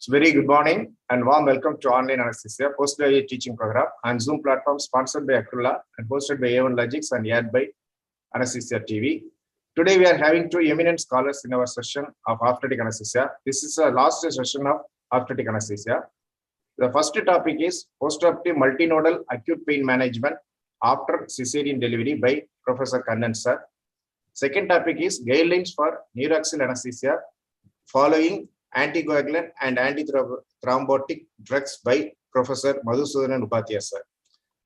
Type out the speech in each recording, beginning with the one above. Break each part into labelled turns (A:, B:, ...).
A: Very good morning and warm welcome to Online Anaesthesia Postgraduate Teaching Program on Zoom platform sponsored by Aquila and hosted by A1Logics and aired by Anaesthesia TV. Today we are having two eminent scholars in our session of obstetric anesthesia. This is the last session of obstetric anesthesia. The first topic is postoperative multinodal acute pain management after cesarean delivery by Professor Kannan sir. Second topic is guidelines for neuroaxial anesthesia following anticoagulant and antithrombotic drugs by Professor Madhusudanan Upadhyay sir.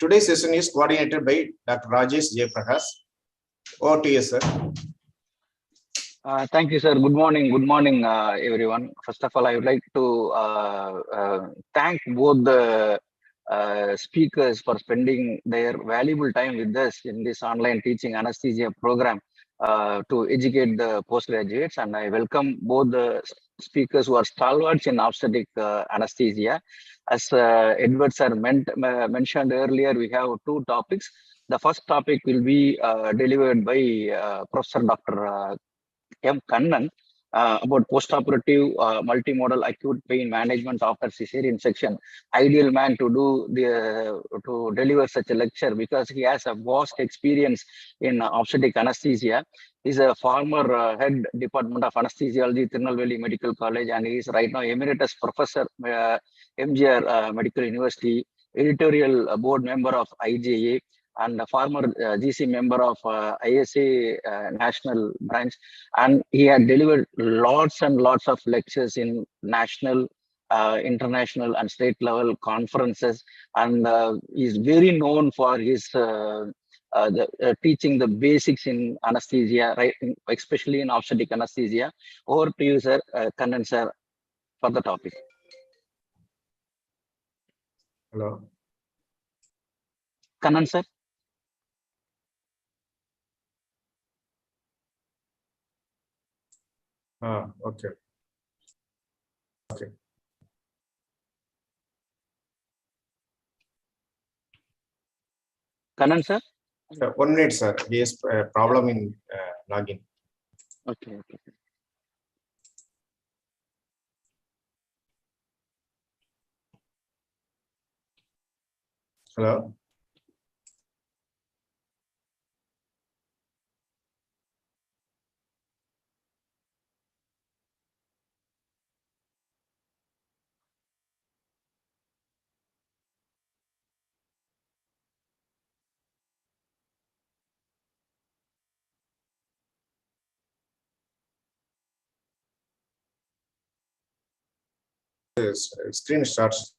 A: Today's session is coordinated by Dr. Rajesh J. Prakash. Over to you, sir.
B: Thank you, sir. Good morning, everyone. First of all, I would like to thank both the speakers for spending their valuable time with us in this online teaching anesthesia program to educate the postgraduates. And I welcome both the speakers who are stalwarts in obstetric anesthesia. As Edward sir mentioned earlier, we have two topics. The first topic will be delivered by Professor Dr. M. Kannan about postoperative multimodal acute pain management after cesarean section. Ideal man to deliver such a lecture because he has a vast experience in obstetric anesthesia. He's a former head department of anesthesiology, Tirunelveli Medical College, and he is right now emeritus professor, MGR Medical University, editorial board member of IJA, and a former GC member of ISA national branch. And he had delivered lots and lots of lectures in national, international and state level conferences. And is very known for his teaching the basics in anesthesia, right, especially in obstetric anesthesia. Over to you, sir, Kannan sir, for the topic.
A: Hello.
B: Kannan sir.
A: Okay.
B: Kannan sir?
A: 1 minute, sir. There is a problem in login.
B: Okay.
A: Hello. Screen starts.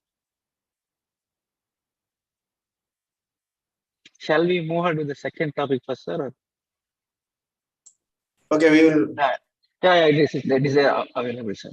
B: Shall we move on to the second topic first, sir?
A: Okay, we will.
B: Yeah, it is available, sir.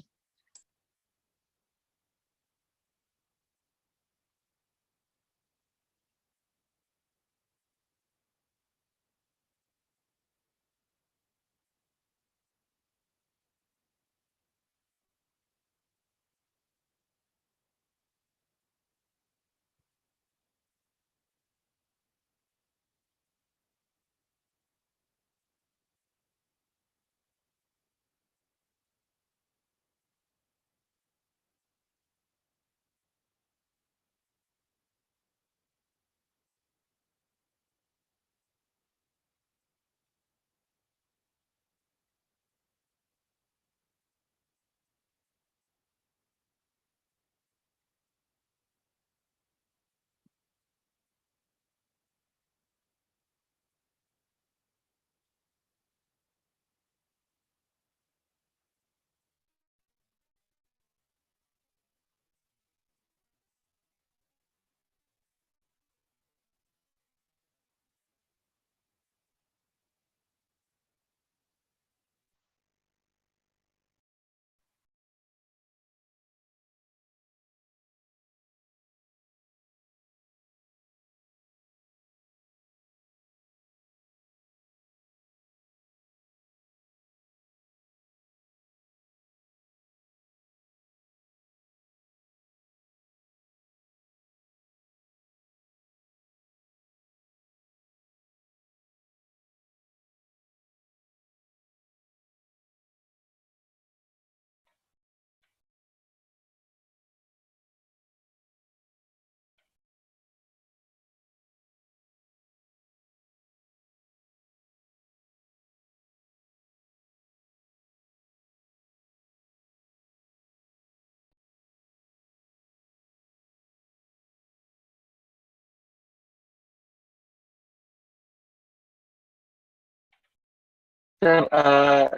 B: Sir,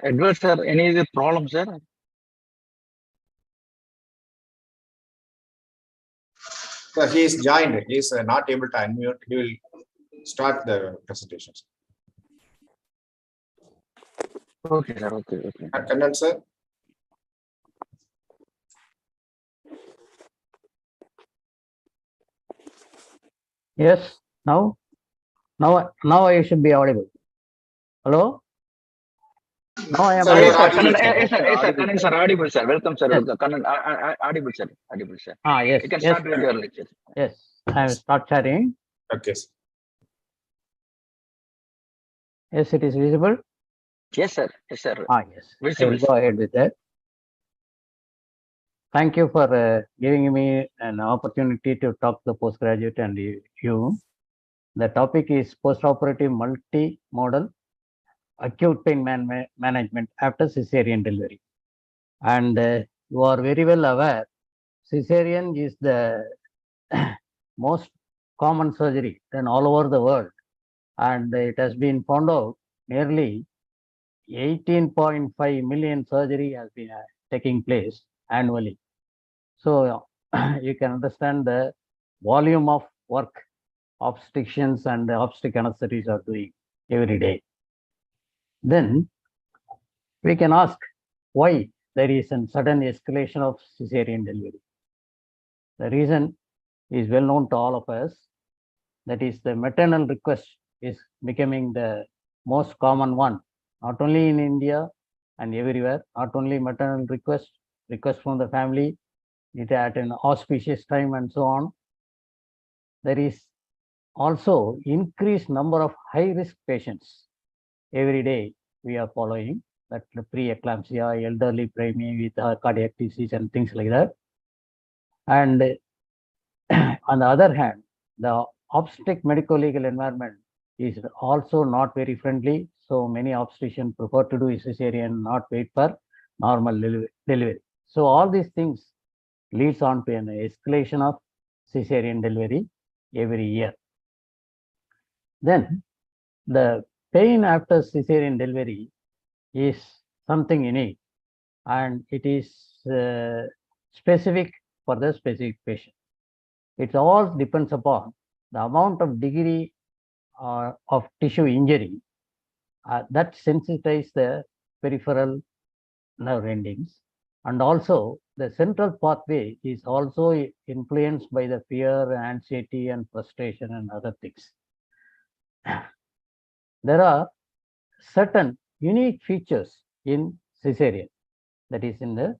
B: Edward sir, any other problem, sir?
A: So he is joined. He is not able to unmute. He will start the presentation.
B: Okay, sir. Okay.
A: Kannan sir.
C: Yes, now I should be audible. Hello? Now I am
A: Sir, you
B: Yes,
A: are
B: sir.
C: audible.
A: audible,
B: Kannan,
A: sir.
B: Kannan, sir, audible, sir. Welcome, sir.
C: Yes.
B: Kannan, audible, sir. Audible, sir.
C: Yes,
B: You can
C: yes,
B: start with your lecture.
C: yes. I will start sharing.
A: Okay. Sir.
C: Yes, it is visible.
B: Yes, sir. Yes, sir.
C: Yes. I
B: Visible,
C: will go ahead with that. Thank you for giving me an opportunity to talk to the postgraduate and you. The topic is postoperative multimodal acute pain management after cesarean delivery. And you are very well aware, cesarean is the most common surgery done all over the world. And it has been found out nearly 18.5 million surgery has been taking place annually. So you can understand the volume of work obstetricians and obstetric anesthetists are doing every day. Then we can ask why there is a sudden escalation of cesarean delivery. The reason is well known to all of us. That is, the maternal request is becoming the most common one, not only in India and everywhere. Not only maternal request from the family, it at an auspicious time and so on. There is also increased number of high-risk patients. Every day we are following that preeclampsia, elderly preemie with cardiac disease and things like that. And on the other hand, the obstetric medical legal environment is also not very friendly. So many obstetricians prefer to do cesarean, not wait for normal delivery. So all these things leads on to an escalation of cesarean delivery every year. Then the pain after cesarean delivery is something unique, and it is specific for the specific patient. It all depends upon the amount of degree of tissue injury that sensitize the peripheral nerve endings, and also the central pathway is also influenced by the fear, anxiety, and frustration and other things. There are certain unique features in cesarean. That is in the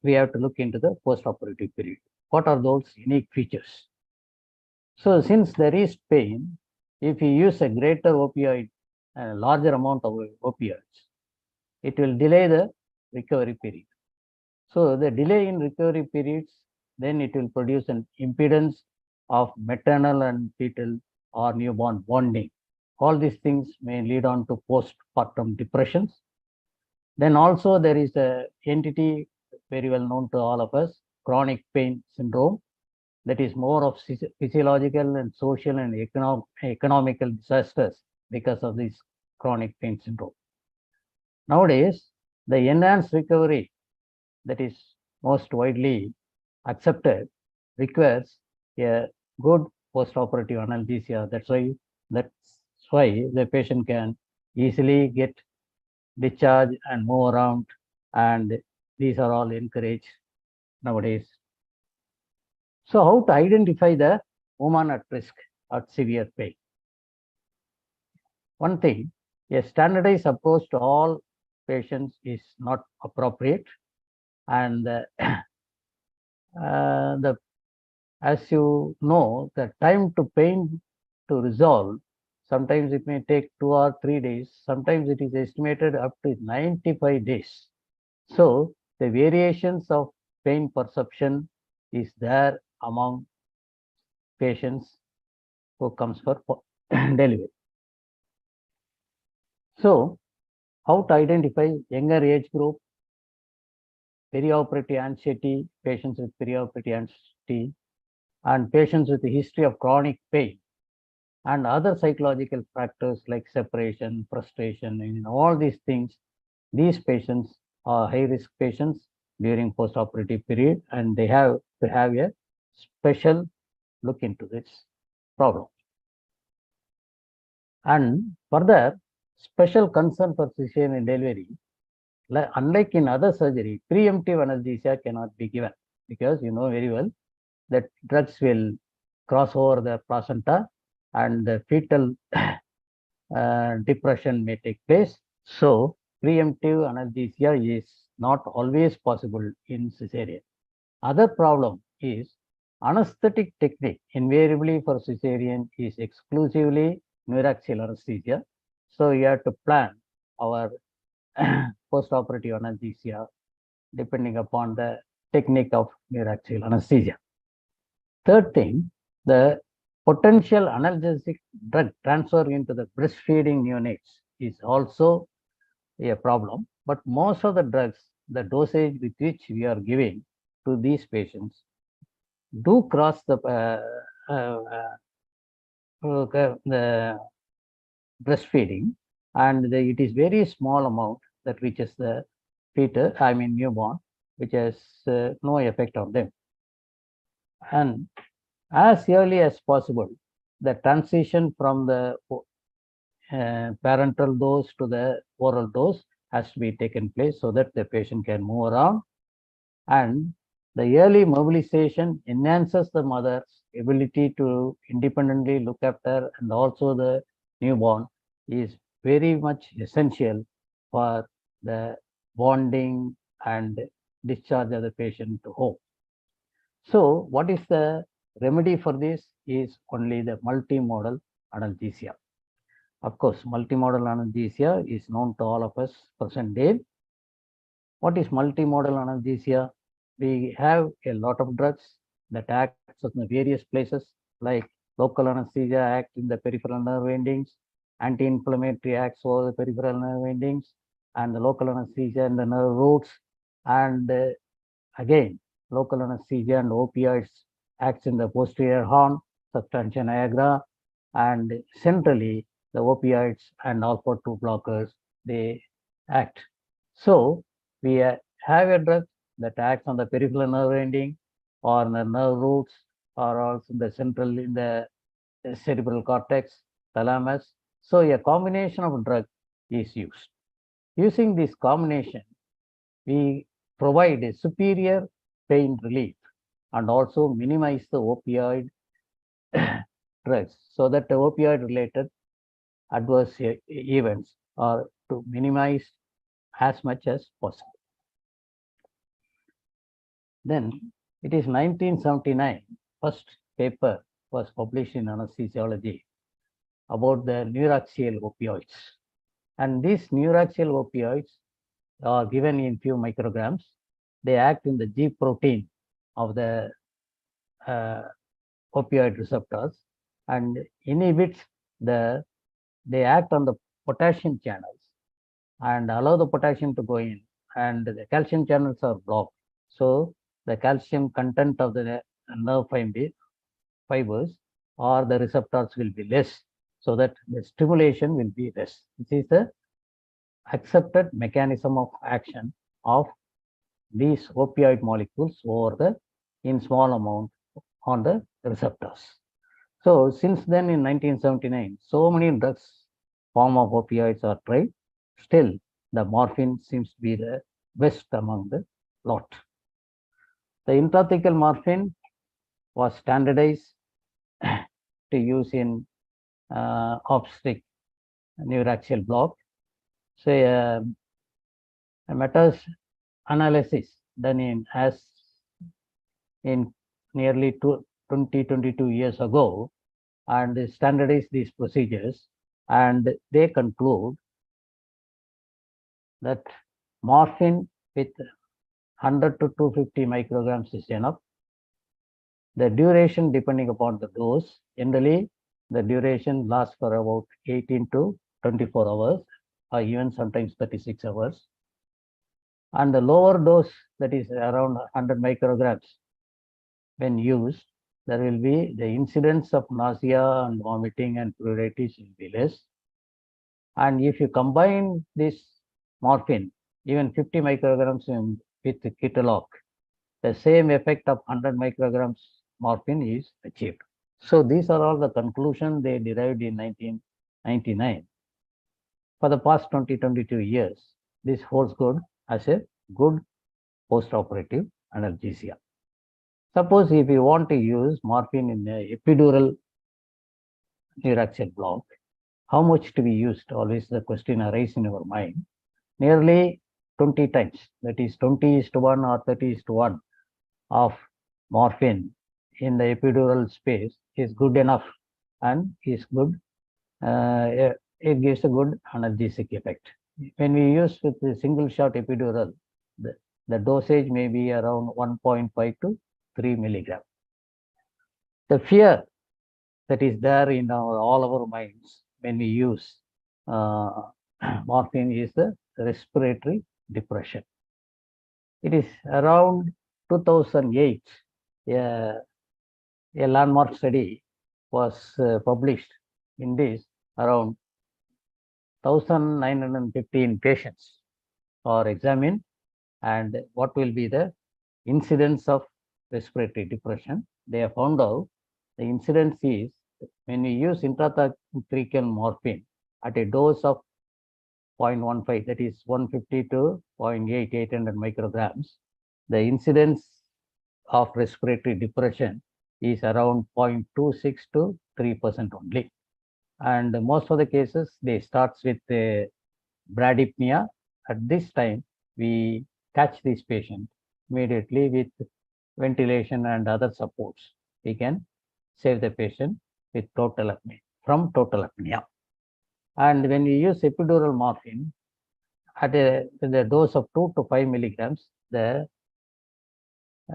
C: we have to look into the post-operative period. What are those unique features? So since there is pain, if you use a greater opioid and a larger amount of opioids, it will delay the recovery period. So the delay in recovery periods, then it will produce an impedance of maternal and fetal or newborn bonding. All these things may lead on to postpartum depressions. Then also there is a entity very well known to all of us, chronic pain syndrome. That is more of physiological and social and economical disasters because of this chronic pain syndrome. Nowadays, the enhanced recovery that is most widely accepted requires a good postoperative analgesia. That's why the patient can easily get discharged and move around, and these are all encouraged nowadays. So how to identify the woman at risk at severe pain? One thing, a standardized approach to all patients is not appropriate, and as you know, the time to pain to resolve, sometimes it may take 2 or 3 days, sometimes it is estimated up to 95 days. So the variations of pain perception is there among patients who comes for delivery. So how to identify younger age group, perioperative anxiety, patients with perioperative anxiety, and patients with a history of chronic pain. and other psychological factors like separation, frustration, and all these things. These patients are high-risk patients during post-operative period, and they have to have a special look into this problem. And further, special concern for cesarean delivery, unlike in other surgery, preemptive anesthesia cannot be given because you know very well that drugs will cross over the placenta and the fetal depression may take place. So preemptive anesthesia is not always possible in cesarean. Other problem is anesthetic technique invariably for cesarean is exclusively neuraxial anesthesia. So you have to plan our post-operative anesthesia depending upon the technique of neuraxial anesthesia. Third thing, the potential analgesic drug transfer into the breastfeeding neonates is also a problem. But most of the drugs, the dosage with which we are giving to these patients do cross the breastfeeding, and it is very small amount that reaches the fetus, I mean newborn, which has no effect on them. And as early as possible, the transition from the parenteral dose to the oral dose has to be taken place so that the patient can move around, and the early mobilization enhances the mother's ability to independently look after and also the newborn is very much essential for the bonding and discharge of the patient to home. So what is the remedy for this is only the multimodal anesthesia. Of course, multimodal anesthesia is known to all of us present day. What is multimodal anesthesia? We have a lot of drugs that act in the various places, like local anesthesia act in the peripheral nerve endings, anti-inflammatory acts over the peripheral nerve endings, and the local anesthesia in the nerve roots. And again, local anesthesia and opioids acts in the posterior horn, substantia nigra, and centrally the opioids and alpha-2 blockers, they act. So we have a drug that acts on the peripheral nerve ending or the nerve roots or also the central in the cerebral cortex, thalamus. So a combination of drug is used. Using this combination, we provide a superior pain relief and also minimize the opioid drugs so that the opioid related adverse events are to minimize as much as possible. Then it is 1979, first paper was published in anesthesiology about the neuraxial opioids. And these neuraxial opioids are given in few micrograms. They act in the G protein of the opioid receptors and inhibits they act on the potassium channels and allow the potassium to go in, and the calcium channels are blocked. So the calcium content of the nerve fibers or the receptors will be less, so that the stimulation will be less. This is the accepted mechanism of action of these opioid molecules over the in small amount on the receptors. So since then in 1979, so many drugs form of opioids are tried. Still, the morphine seems to be the best among the lot. The intrathecal morphine was standardized to use in obstetric neuraxial block. So a meta-analysis done in nearly 22 years ago, and they standardized these procedures, and they conclude that morphine with 100 to 250 micrograms is enough. The duration depending upon the dose, generally the duration lasts for about 18 to 24 hours or even sometimes 36 hours. And the lower dose, that is around 100 micrograms, when used, there will be the incidence of nausea and vomiting and pruritus will be less. And if you combine this morphine, even 50 micrograms with ketorolac, the same effect of 100 micrograms morphine is achieved. So these are all the conclusions they derived in 1999. For the past 22 years, this holds good as a good post-operative analgesia. Suppose if you want to use morphine in a epidural neuraxial block, how much to be used? Always the question arises in our mind. Nearly 20 times, that is 20:1 or 30:1 of morphine in the epidural space is good enough and is good. It gives a good analgesic effect. When we use with the single shot epidural, the dosage may be around 1.5 to 3 milligram. The fear that is there in all our minds when we use morphine is the respiratory depression. It is around 2008, a landmark study was published. In this, around 1,915 patients are examined, and what will be the incidence of respiratory depression. They have found out the incidence is when we use intrathecal morphine at a dose of 0.15, that is 150 to 0.8, 800 micrograms, the incidence of respiratory depression is around 0.26 to 3% only. And most of the cases, they starts with bradypnea. At this time, we catch this patient immediately with ventilation and other supports. We can save the patient with total apnea, from total apnea. And when we use epidural morphine at the dose of 2 to 5 milligrams, the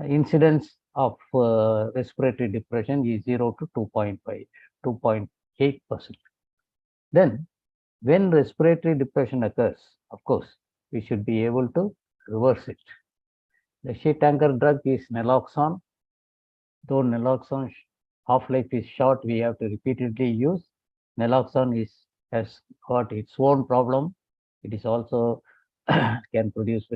C: incidence of respiratory depression is 0 to 2.5, 2.8%. Then, when respiratory depression occurs, of course, we should be able to reverse it. The sheet anchor drug is naloxone. Though naloxone half-life is short, we have to repeatedly use. Naloxone has got its own problem. It is also can produce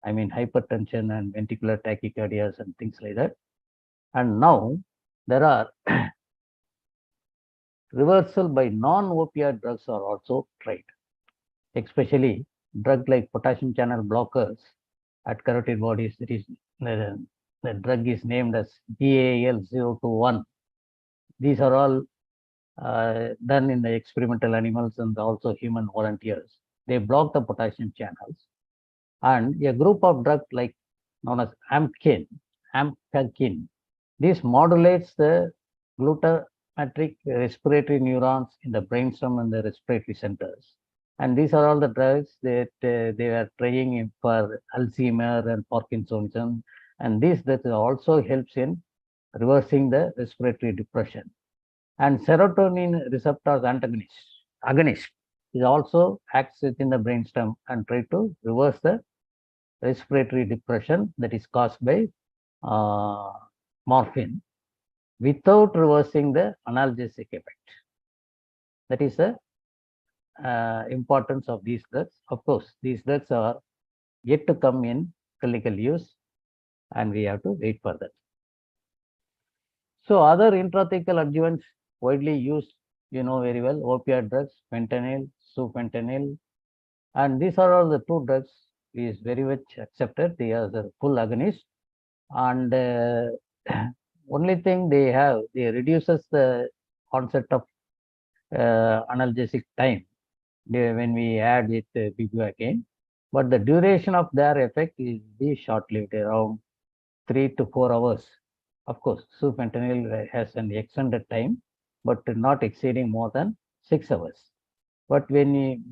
C: hypertension and ventricular tachycardias and things like that. And now there are reversal by non-opioid drugs are also tried, especially drugs like potassium channel blockers at carotid bodies. It is the drug is named as GAL021. These are all done in the experimental animals and also human volunteers. They block the potassium channels, and a group of drugs like known as ampakine, this modulates the glutamatic respiratory neurons in the brainstem and the respiratory centers. And these are all the drugs that they are trying for Alzheimer and Parkinsonism. And this that also helps in reversing the respiratory depression. And serotonin receptors agonist is also acts within the brainstem and try to reverse the respiratory depression that is caused by morphine without reversing the analgesic effect. That is the importance of these drugs. Of course, these drugs are yet to come in clinical use, and we have to wait for that. So other intrathecal adjuvants widely used, you know very well, opioid drugs, fentanyl, sufentanil, and these are all the two drugs is very much accepted. They are the full agonist, and only thing they reduces the onset of analgesic time when we add with bupivacaine, but the duration of their effect is short-lived, around 3 to 4 hours. Of course, sufentanil has an extended time, but not exceeding more than 6 hours. But when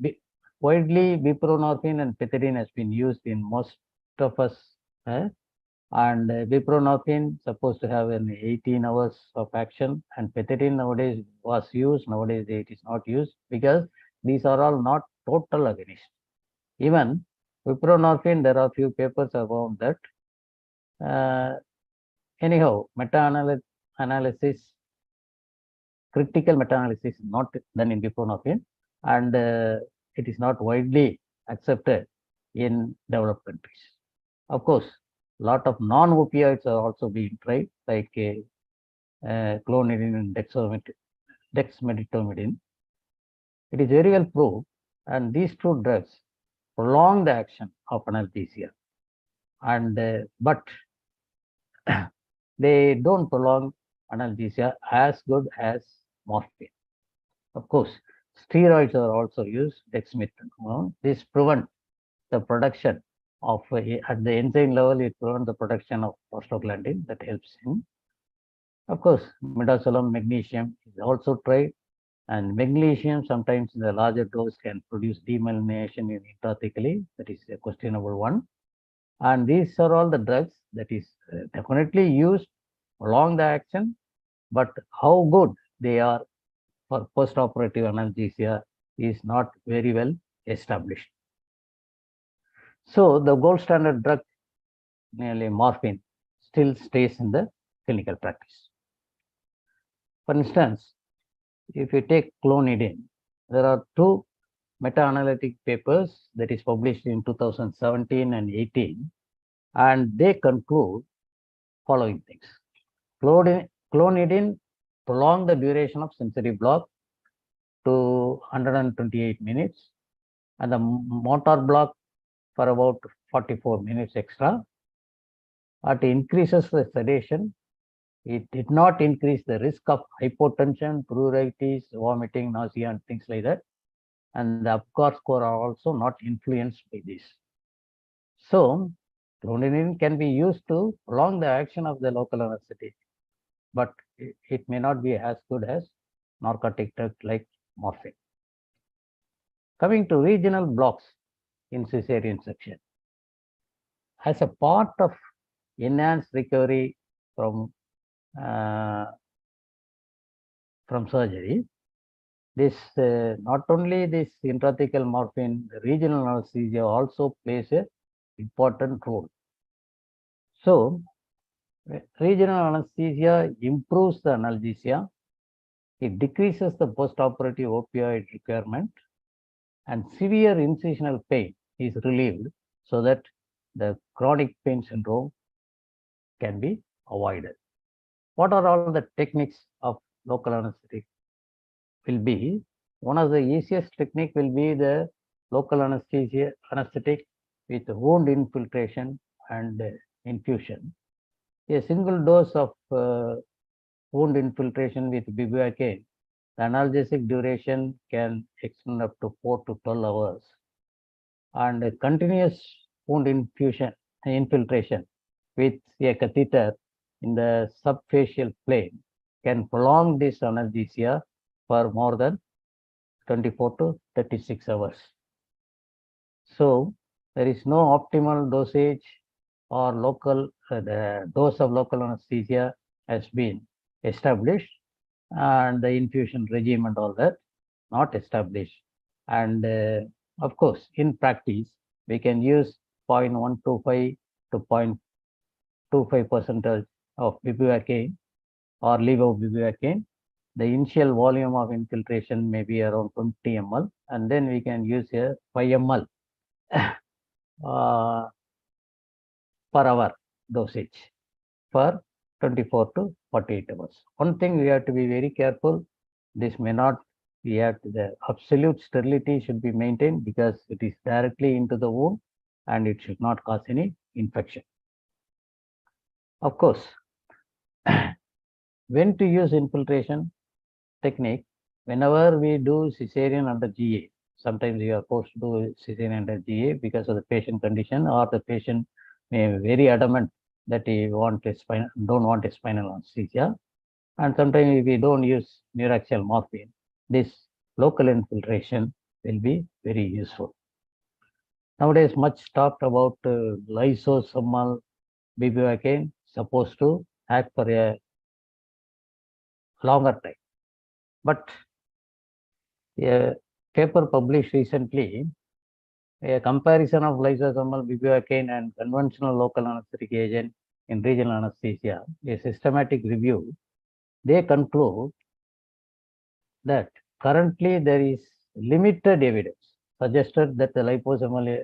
C: widely buprenorphine and pethidine has been used in most of us, and buprenorphine supposed to have an 18 hours of action, and pethidine nowadays was used. Nowadays it is not used because these are all not total agonists. Even buprenorphine, there are few papers about that. Anyhow, meta-analysis meta-analysis, critical meta-analysis is not done in buprenorphine, and it is not widely accepted in developed countries. Of course, a lot of non-opioids are also being tried, like clonidine and dexmedetomidine. It is very well proved, and these two drugs prolong the action of analgesia, and but they don't prolong analgesia as good as morphine. Of course, steroids are also used, dexmedetomidine. This prevent the production of at the enzyme level, it prevents the production of prostaglandin that helps in. Of course, midazolam, magnesium is also tried, and magnesium sometimes in the larger dose can produce demyelination intrathecally. That is a questionable one. And these are all the drugs that is definitely used along the action, but how good they are for post-operative analgesia is not very well established. So the gold standard drug, nearly morphine, still stays in the clinical practice. For instance, if you take clonidine, there are two meta-analytic papers that is published in 2017 and 18, and they conclude following things. Clonidine prolonged the duration of sensory block to 128 minutes, and the motor block for about 44 minutes extra. It increases the sedation. It did not increase the risk of hypotension, pruritus, vomiting, nausea, and things like that. And the Apgar score are also not influenced by this. So, clonidine can be used to prolong the action of the local anesthetic, but it may not be as good as narcotic drug like morphine. Coming to regional blocks in cesarean section. As a part of enhanced recovery from surgery, this not only this intrathecal morphine, the regional anesthesia also plays an important role. So, regional anesthesia improves the analgesia, it decreases the postoperative opioid requirement, and severe incisional pain is relieved so that the chronic pain syndrome can be avoided. What are all the techniques of local anesthetic? Will be one of the easiest technique will be the local anesthetic with wound infiltration and infusion. A single dose of wound infiltration with bupivacaine, the analgesic duration can extend up to 4 to 12 hours, and a continuous wound infiltration with a catheter in the subfacial plane can prolong this analgesia for more than 24 to 36 hours. So there is no optimal dosage or the dose of local anesthesia has been established, and the infusion regime and all that not established. And of course, in practice, we can use 0.125 to 0.25% of bupivacaine or levobupivacaine. The initial volume of infiltration may be around 20 ml, and then we can use a 5 ml per hour dosage for 24 to 48 hours. One thing we have to be very careful, this may not, the absolute sterility should be maintained because it is directly into the wound and it should not cause any infection. Of course, when to use infiltration technique, whenever we do cesarean under GA, sometimes you are forced to do cesarean under GA because of the patient condition, or the patient may be very adamant that he don't want a spinal anesthesia. And sometimes if we don't use neuraxial morphine, this local infiltration will be very useful. Nowadays, much talked about lysosomal bupivacaine supposed to act for a longer time. But a paper published recently, a comparison of lysosomal bupivacaine and conventional local anesthetic agent in regional anesthesia, a systematic review they conclude that currently there is limited evidence suggested that the liposomal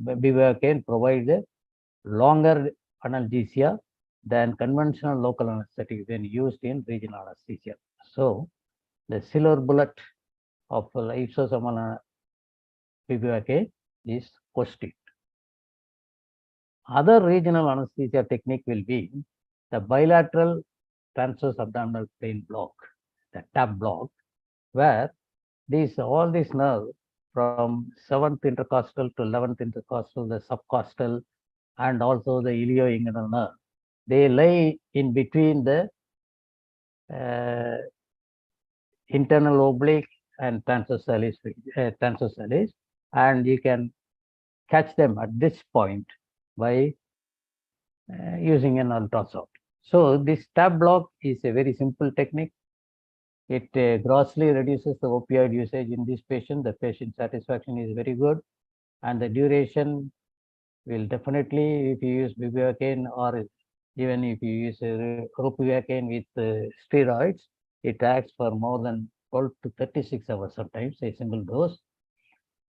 C: bupivacaine provides a longer analgesia than conventional local anesthetic when used in regional anesthesia. So, the silver bullet of liposomal bupivacaine is posted. Other regional anesthesia technique will be the bilateral transverse abdominal plane block, the TAP block, where all these nerves from 7th intercostal to 11th intercostal, the subcostal, and also the ilioinguinal nerve, they lie in between the internal oblique and transversalis, and you can catch them at this point by using an ultrasound. So this TAP block is a very simple technique. It grossly reduces the opioid usage in this patient. The patient satisfaction is very good, and the duration will definitely, if you use bupivacaine or even if you use ropivacaine with steroids, it acts for more than 12 to 36 hours sometimes, a single dose.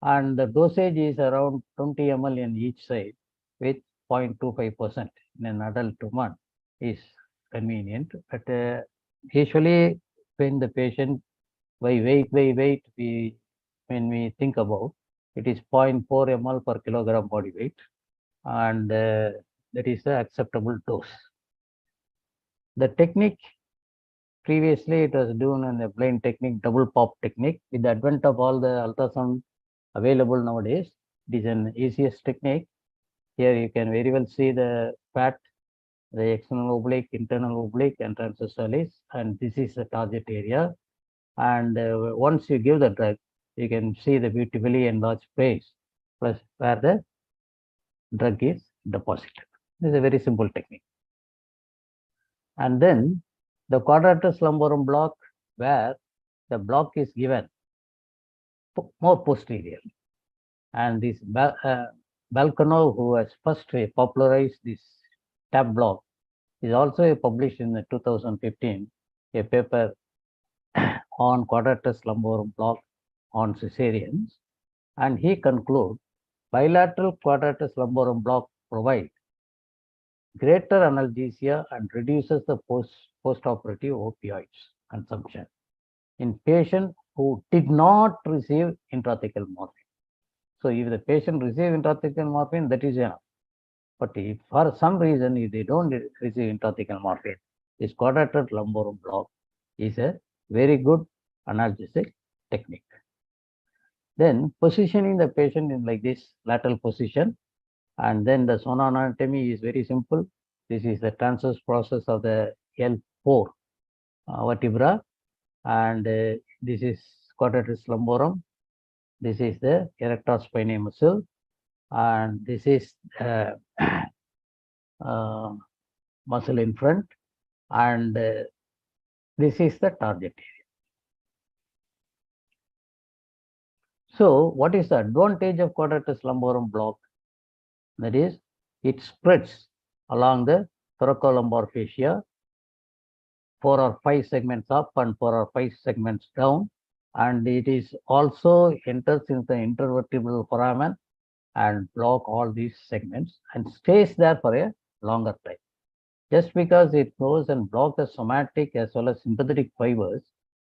C: And the dosage is around 20 ml in each side with 0.25% in an adult woman is convenient. But usually when the patient by weight, when we think about, it is 0.4 ml per kilogram body weight, and that is the acceptable dose. The technique, previously it was done in a blind technique, double pop technique. With the advent of all the ultrasound available nowadays, it is an easiest technique. Here you can very well see the fat, the external oblique, internal oblique, and transversalis, and this is the target area. And once you give the drug, you can see the beautifully enlarged place, plus where the drug is deposited. This is a very simple technique. And then the quadratus lumborum block, where the block is given more posteriorly. And this Balkanov, who has first popularized this TAP block, is also published in 2015 a paper on quadratus lumborum block on cesareans, and he concludes bilateral quadratus lumborum block provides greater analgesia and reduces the postoperative opioids consumption in patients who did not receive intrathecal morphine. So if the patient receives intrathecal morphine, that is enough. But if for some reason if they don't receive intrathecal morphine, this quadratus lumborum block is a very good analgesic technique. Then positioning the patient in like this lateral position, and then the sonor anatomy is very simple. This is the transverse process of the L4 vertebra, and this is quadratus lumborum. This is the erector spinae muscle, and this is muscle in front, and this is the target area. So what is the advantage of quadratus lumborum block? That is, it spreads along the thoracolumbar fascia, 4 or 5 segments up and 4 or 5 segments down, and it is also enters into the intervertebral foramen and block all these segments and stays there for a longer time. Just because it goes and blocks the somatic as well as sympathetic fibers,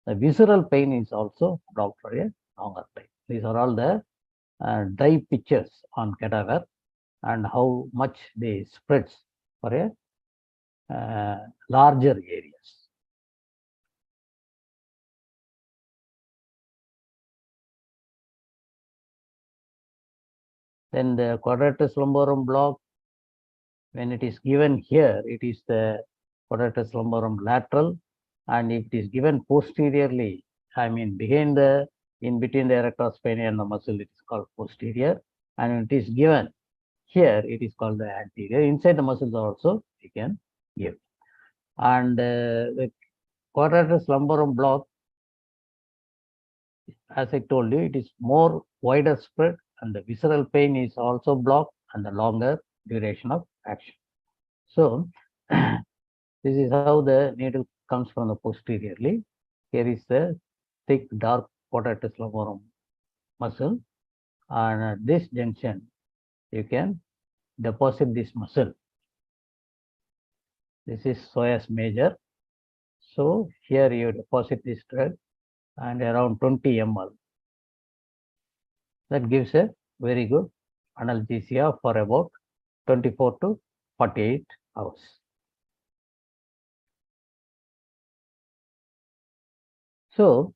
C: the visceral pain is also blocked for a longer time. These are all the dye pictures on cadaver and how much they spreads for a larger areas. Then the quadratus lumborum block, when it is given here, it is the quadratus lumborum lateral, and if it is given posteriorly, I mean behind the, in between the erector spinae and the muscle, it is called posterior, and it is given here, it is called the anterior. Inside the muscles also we can give. And the quadratus lumborum block, as I told you, it is more wider spread, and the visceral pain is also blocked and the longer duration of action. So this is how the needle comes from the posteriorly. Here is the thick, dark quadratus lumborum muscle, and at this junction, you can deposit this muscle. This is psoas major. So here you deposit this drug and around 20 ml. That gives a very good analgesia for about 24 to 48 hours. So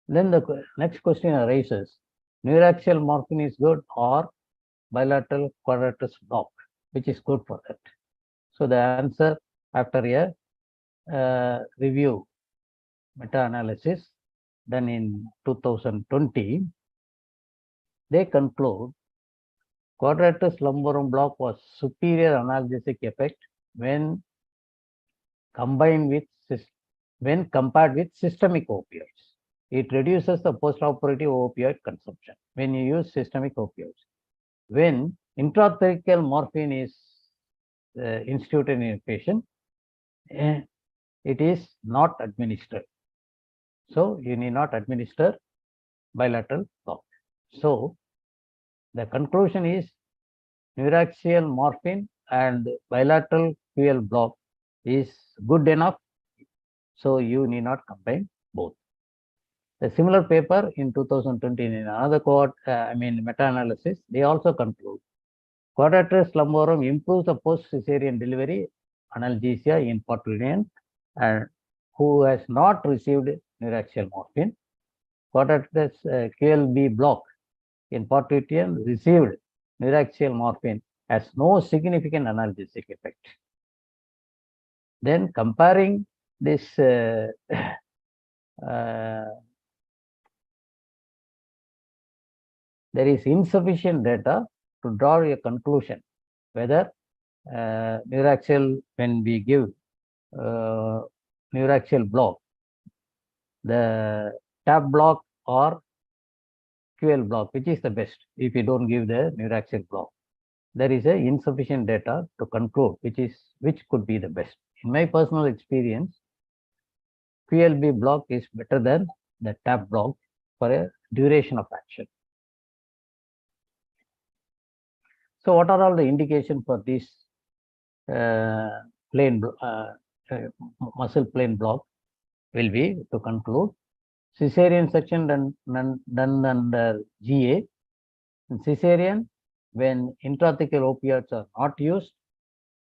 C: then the next question arises, neuraxial morphine is good or bilateral quadratus block, which is good for that? So the answer, after a review meta-analysis done in 2020, they conclude quadratus lumborum block was superior analgesic effect when combined with compared with systemic opioids. It reduces the postoperative opioid consumption when you use systemic opioids. When intrathecal morphine is instituted in a patient, it is not administered. So you need not administer bilateral block. So the conclusion is neuraxial morphine and bilateral QL block is good enough. So you need not combine both. The similar paper in 2020 in another cohort, meta-analysis, they also conclude quadratus lumborum improves the post-cesarean delivery analgesia in parturition and who has not received neuraxial morphine. Quadratus QLB block in parturition received neuraxial morphine has no significant analgesic effect. Then comparing this there is insufficient data to draw a conclusion whether neuraxial, when we give neuraxial block, the TAP block or QL block, which is the best if you don't give the neuraxial block. There is a insufficient data to conclude which could be the best. In my personal experience, QLB block is better than the TAP block for a duration of action. So what are all the indications for this muscle plane block will be to conclude cesarean section done under GA, and cesarean when intrathecal opioids are not used,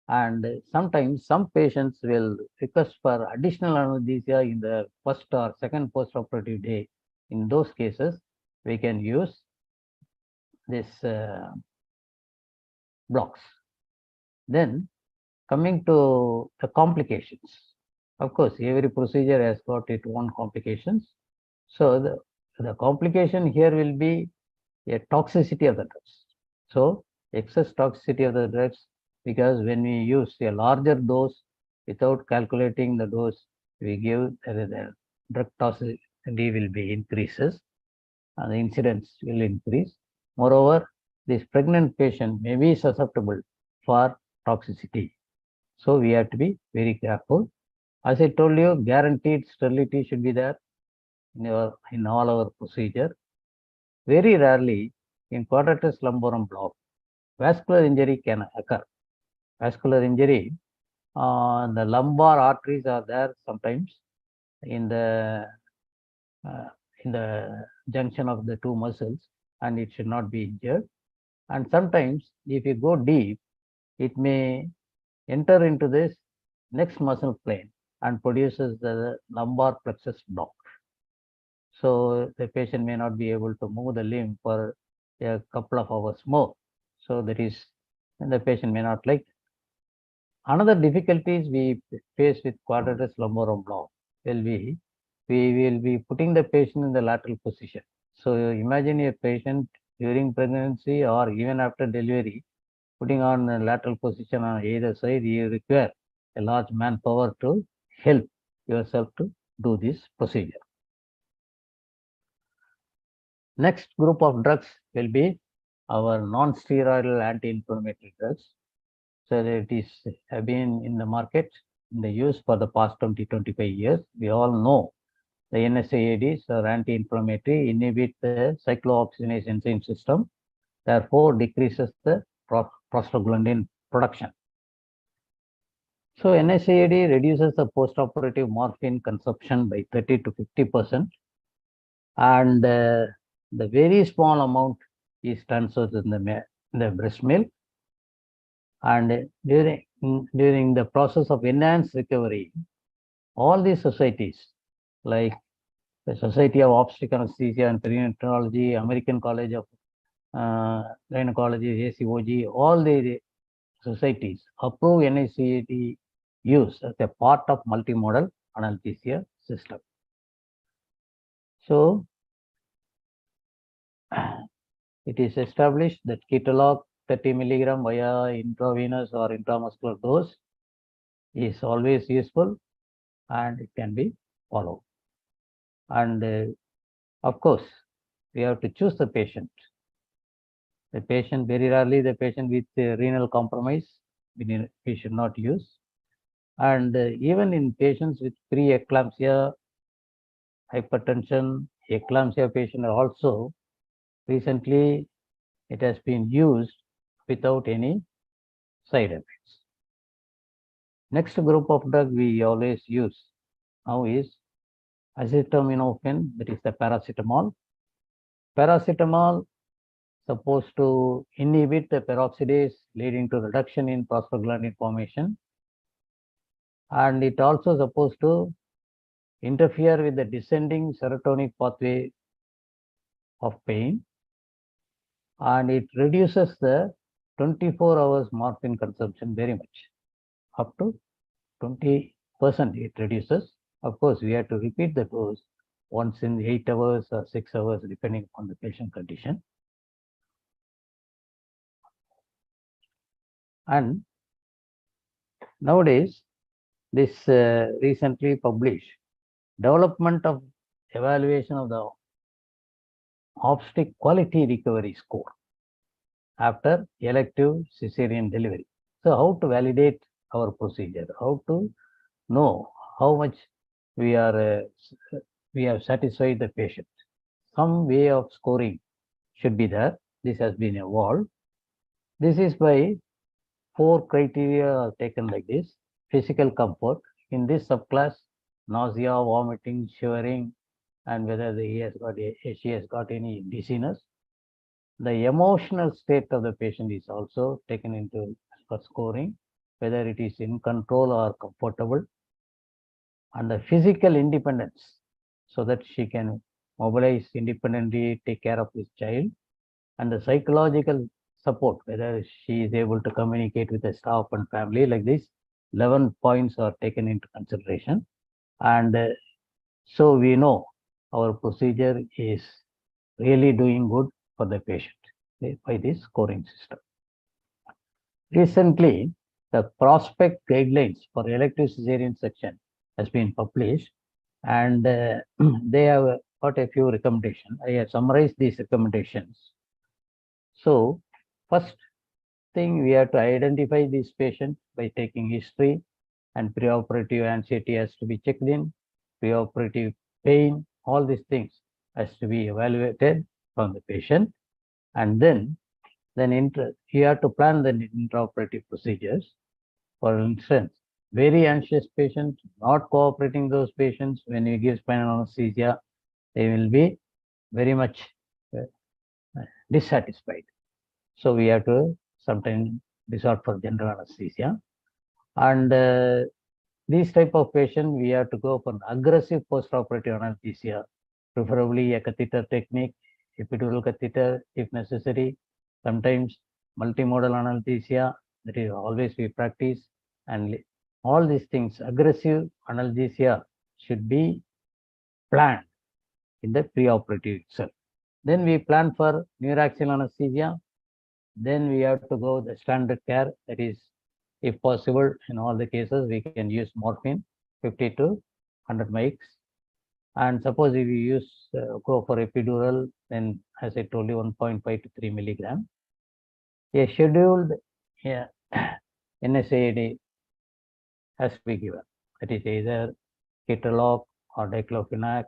C: and sometimes some patients will request for additional analgesia in the first or second postoperative day. In those cases, we can use this blocks. Then coming to the complications. Of course, every procedure has got its own complications. So the complication here will be a toxicity of the drugs. So excess toxicity of the drugs, because when we use a larger dose without calculating the dose we give, the drug toxicity will be increases and the incidence will increase. Moreover, this pregnant patient may be susceptible for toxicity. So we have to be very careful. As I told you, guaranteed sterility should be there in all our procedure. Very rarely in quadratus lumborum block, vascular injury can occur. Vascular injury, the lumbar arteries are there sometimes in the junction of the two muscles, and it should not be injured. And sometimes if you go deep, it may enter into this next muscle plane and produces the lumbar plexus block. So the patient may not be able to move the limb for a couple of hours more. So that is, and the patient may not like it. Another difficulties we face with quadratus lumborum block will be, we will be putting the patient in the lateral position. So imagine a patient during pregnancy or even after delivery, putting on a lateral position on either side, you require a large manpower to help yourself to do this procedure. Next group of drugs will be our non-steroidal anti-inflammatory drugs. So it is have been in the market in the use for the past 20-25 years. We all know the NSAIDs are anti-inflammatory, inhibit the cyclooxygenase enzyme system, therefore decreases the prostaglandin production. So NSAID reduces the postoperative morphine consumption by 30 to 50%, and the very small amount is transferred in the breast milk. And during the process of enhanced recovery, all these societies like the Society of Obstetric Anesthesia and Perinatology, American College of Gynecology, ACOG, all the societies approve NSAID use as a part of multimodal analgesia system. So it is established that ketalog 30 milligram via intravenous or intramuscular dose is always useful and it can be followed. And of course, we have to choose the patient. The patient, very rarely the patient with renal compromise, we should not use. And even in patients with pre-eclampsia, hypertension, eclampsia patient also, recently it has been used without any side effects. Next group of drug we always use now is acetaminophen, that is the paracetamol. Paracetamol supposed to inhibit the peroxidase, leading to reduction in prostaglandin formation, and it also supposed to interfere with the descending serotonin pathway of pain, and it reduces the 24 hours morphine consumption very much, up to 20% it reduces. Of course, we have to repeat the dose once in 8 hours or 6 hours, depending on the patient condition. And nowadays, this recently published development of evaluation of the obstetric quality recovery score after elective cesarean delivery. So how to validate our procedure, how to know how much we have satisfied the patient. Some way of scoring should be there. This has been evolved. This is by 4 criteria taken like this. Physical comfort. In this subclass, nausea, vomiting, shivering, and whether she has got any dizziness. The emotional state of the patient is also taken into for scoring, whether it is in control or comfortable. And the physical independence, so that she can mobilize independently, take care of this child. And the psychological support, whether she is able to communicate with the staff and family. Like this, 11 points are taken into consideration. And so we know our procedure is really doing good for the patient by this scoring system. Recently, the prospect guidelines for elective cesarean section has been published, and they have got a few recommendations. I have summarized these recommendations. So first thing, we have to identify this patient by taking history, and preoperative anxiety has to be checked in, preoperative pain, all these things has to be evaluated from the patient. And then you have to plan the intraoperative procedures. For instance, very anxious patients, not cooperating those patients, when you give spinal anesthesia, they will be very much dissatisfied. So we have to sometimes resort for general anesthesia. And these type of patients, we have to go for aggressive postoperative anesthesia, preferably a catheter technique, epidural catheter if necessary, sometimes multimodal analgesia, that is always we practice. And all these things, aggressive analgesia should be planned in the preoperative itself. Then we plan for neuraxial anesthesia. Then we have to go the standard care, that is, if possible, in all the cases, we can use morphine, 50 to 100 mg. And suppose if you go for epidural, then as I told you, 1.5 to 3 milligram. A scheduled NSAID has to be given. That is either ketorolac or diclofenac,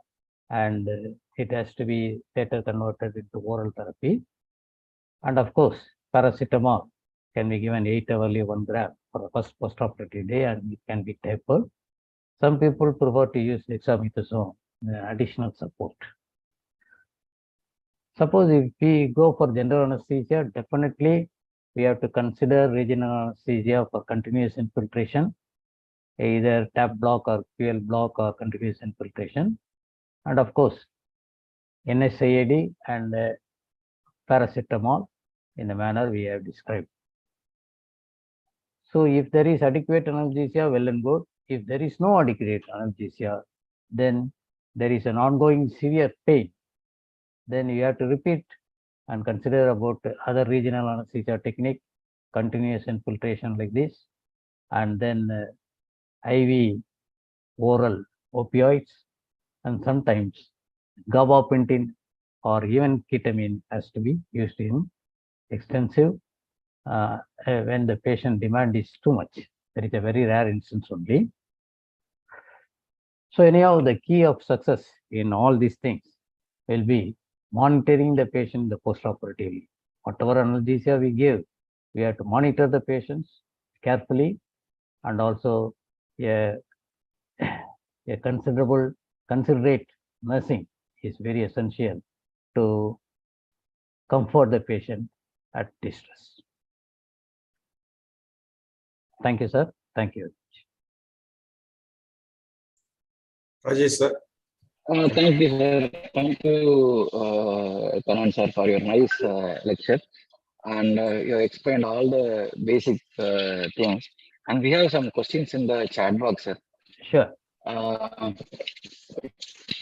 C: and it has to be later converted into oral therapy. And of course, paracetamol can be given 8 hourly 1 gram for the first postoperative day, and it can be tapered. Some people prefer to use dexamethasone, additional support. Suppose if we go for general anesthesia, definitely we have to consider regional anesthesia for continuous infiltration, either tap block or QL block or continuous infiltration. And of course, NSAID and paracetamol in the manner we have described. So if there is adequate analgesia, well and good. If there is no adequate analgesia, then there is an ongoing severe pain. Then you have to repeat and consider about other regional anesthesia technique, continuous infiltration like this, and then IV oral opioids, and sometimes gabapentin or even ketamine has to be used in extensive when the patient demand is too much. There is a very rare instance only. So anyhow, the key of success in all these things will be monitoring the patient the postoperatively. Whatever analgesia we give, we have to monitor the patients carefully, and also a considerate nursing is very essential to comfort the patient at distress. Thank you, sir. Thank you.
A: Rajesh, sir.
B: Thank you, sir. Thank you, Kanan sir, for your nice lecture. And you explained all the basic things. And we have some questions in the chat box, sir.
C: Sure.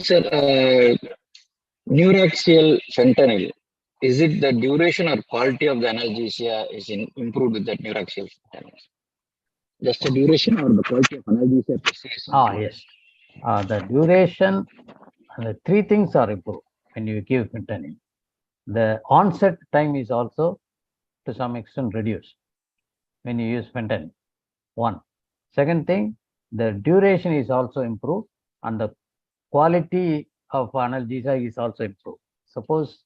B: Sir, neuraxial fentanyl, is it the duration or quality of the analgesia is improved with that neuraxial fentanyl? Just the duration or the quality of analgesia?
C: Yes. The duration, the three things are improved when you give fentanyl. The onset time is also to some extent reduced when you use fentanyl. One. Second thing, the duration is also improved, and the quality of analgesia is also improved. Suppose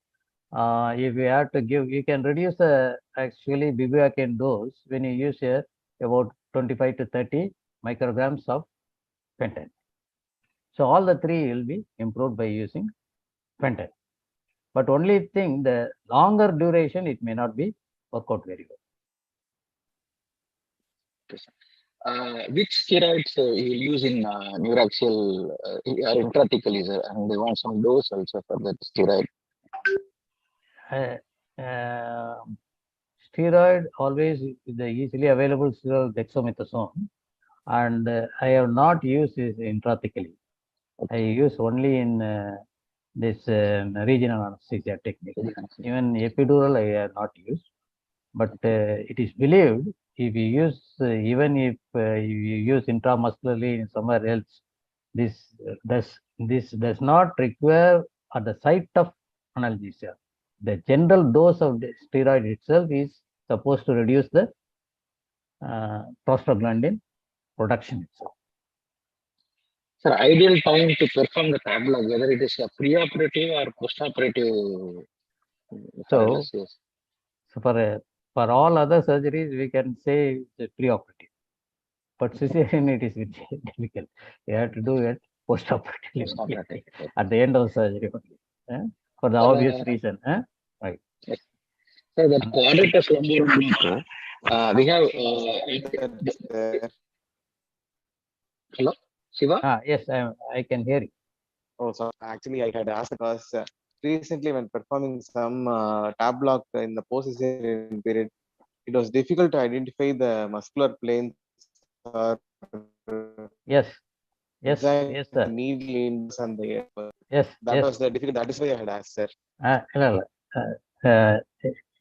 C: if you have to give, you can reduce the actually bupivacaine dose when you use about 25 to 30 micrograms of fentanyl. So all the three will be improved by using fentanyl. But only thing, the longer duration, it may not be work out very well.
B: Which steroids you will use in neuraxial or intrathecally, sir? And they want some dose also for that steroid.
C: Steroid, always the easily available steroid dexamethasone, and I have not used this intrathecally. I use only in this regional anesthesia technique. Even epidural I have not used, but it is believed if you use even if you use intramuscularly in somewhere else, this does not require at the site of analgesia. The general dose of the steroid itself is supposed to reduce the prostaglandin production itself.
B: Sir, ideal time to perform the tap block, whether it is a preoperative or postoperative.
C: So for all other surgeries, we can say it's preoperative. But cesarean, it is difficult. You have to do it postoperatively at the end of surgery only, for the obvious reason. Right.
B: Yes. So that quadratus lumborum, we have. Hello, Shiva?
C: Yes, I can hear you.
D: Oh, so actually, I had asked because recently, when performing some tab block in the post-cesarean period, it was difficult to identify the muscular planes.
C: Yes, sir.
D: The needle and the
C: yes,
D: that was the difficult. That is why I had asked, sir.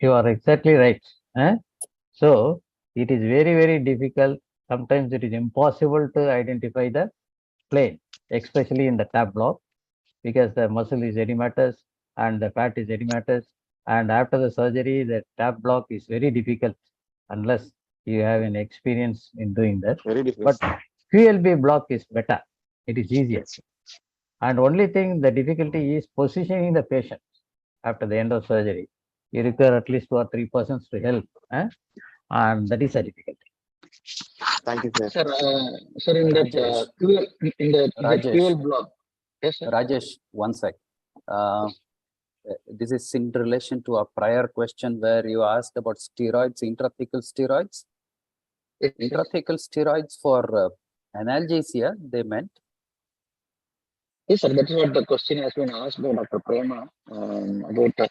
C: You are exactly right. So it is very, very difficult. Sometimes it is impossible to identify the plane, especially in the tab block, because the muscle is edematous and the fat is edematous. And after the surgery, the tab block is very difficult unless you have an experience in doing that.
D: Very difficult.
C: But QLB block is better. It is easier. And only thing, the difficulty is positioning the patient after the end of surgery. You require at least 2 or 3 persons to help. And that is a difficulty.
D: Thank you, sir.
B: Sir, in that
E: Rajesh.
B: QL
E: Rajesh.
B: block. Yes, sir.
E: Rajesh, one sec. This is in relation to a prior question where you asked about steroids, intrathecal steroids. Intrathecal steroids for analgesia, they meant.
B: Yes, sir. That is what the question has been asked by Dr. Prema about.